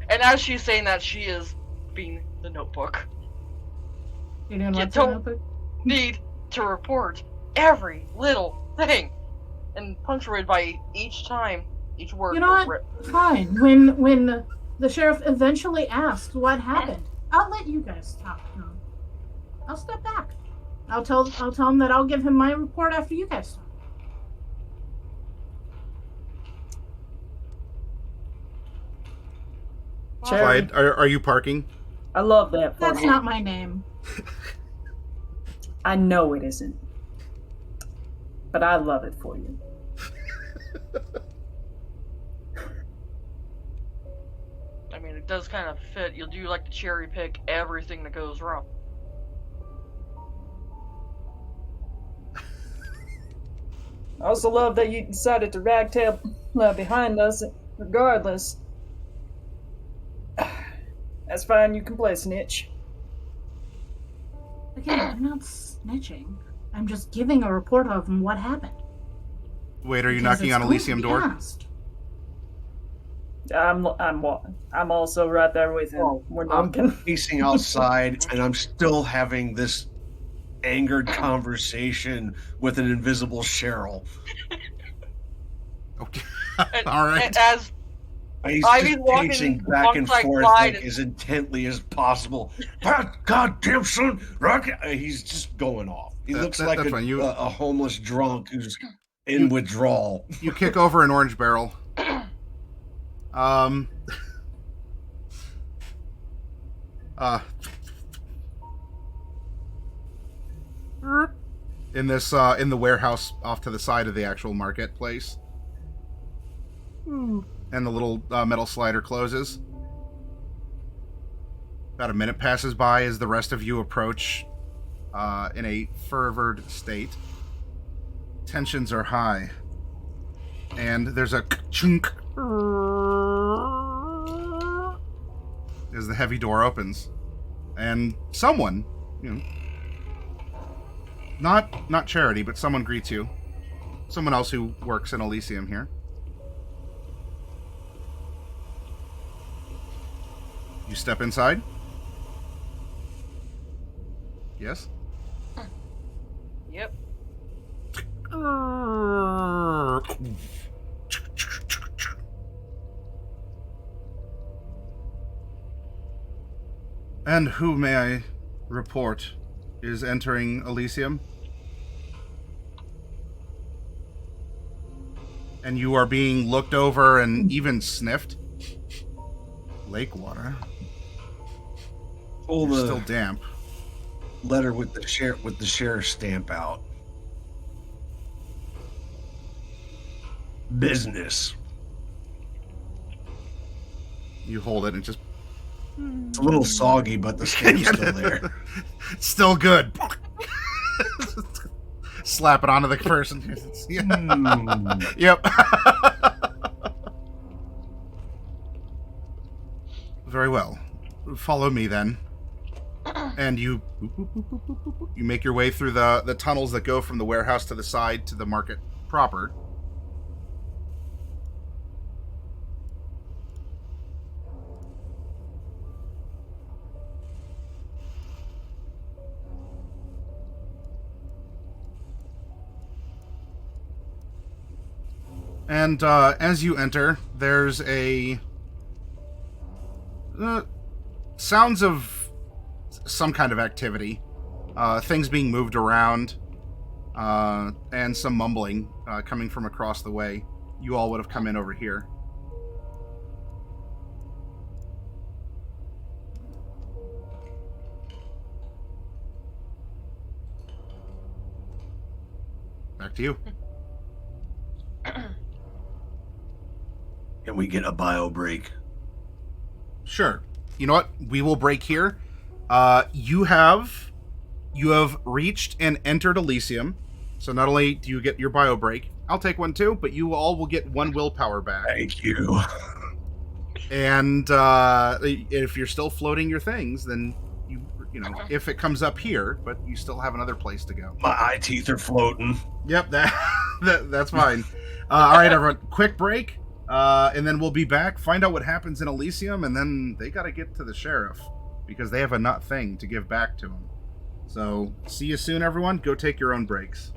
B: And as she's saying that, she is being the notebook.
F: You don't
B: need to report every little thing. And punctuated by each word.
F: You know what? Fine. When the sheriff eventually asks what happened, I'll let you guys talk. No. I'll step back. I'll tell him that I'll give him my report after you guys talk.
C: Cherry.
A: Clyde, are you parking?
C: I love that.
F: That's not my name.
C: I know it isn't. But I love it for you.
B: I mean, it does kind of fit. You do like to cherry pick everything that goes wrong.
C: I also love that you decided to ragtail behind us, regardless. That's fine, you can play snitch.
F: Again, I'm not snitching. I'm just giving a report of what happened.
A: Wait, are you
F: Because
A: knocking
F: it's
A: on
F: going to
A: Elysium
F: be
A: door?
F: asked.
C: I'm also right there with him.
E: Oh,
C: We're
E: I'm
C: knocking.
E: pacing outside, and I'm still having this angered conversation with an invisible Cheryl.
A: Okay.
B: And,
A: All right.
B: and as
E: He's
B: Ivy's
E: just
B: walking
E: pacing back and
B: alongside
E: forth
B: Clyde
E: like as intently as possible. That goddamn son, Rocket! He's just going off. He looks like
A: that's fine.
E: a homeless drunk who's in withdrawal.
A: You kick over an orange barrel. In this in the warehouse off to the side of the actual marketplace. And the little metal slider closes. About a minute passes by as the rest of you approach in a fervored state. Tensions are high. And there's a chunk as the heavy door opens. And someone, not Charity, but someone greets you. Someone else who works in Elysium here. You step inside? Yes?
B: yep,
A: And who, may I report, is entering Elysium? And you are being looked over and even sniffed? Lake water.
E: Pull
A: You're
E: the
A: still damp.
E: letter with the sheriff's stamp out. Business.
A: You hold it and just...
E: It's a little soggy, but the stamp's still there.
A: Still good. Slap it onto the person. Yep. Very well. Follow me then. And you make your way through the tunnels that go from the warehouse to the side to the market proper. And as you enter, there's a sounds of some kind of activity, things being moved around, and some mumbling coming from across the way. You all would have come in over here. Back to you.
E: Can we get a bio break?
A: Sure. You know what? We will break here. You have reached and entered Elysium. So not only do you get your bio break, I'll take one too, but you all will get one willpower back.
E: Thank you.
A: And if you're still floating your things, then you know, if it comes up here, but you still have another place to go.
E: My eye teeth are floating.
A: Yep, that's fine. All right, everyone, quick break. And then we'll be back, find out what happens in Elysium, and then they got to get to the sheriff because they have a nut thing to give back to him. So, see you soon, everyone. Go take your own breaks.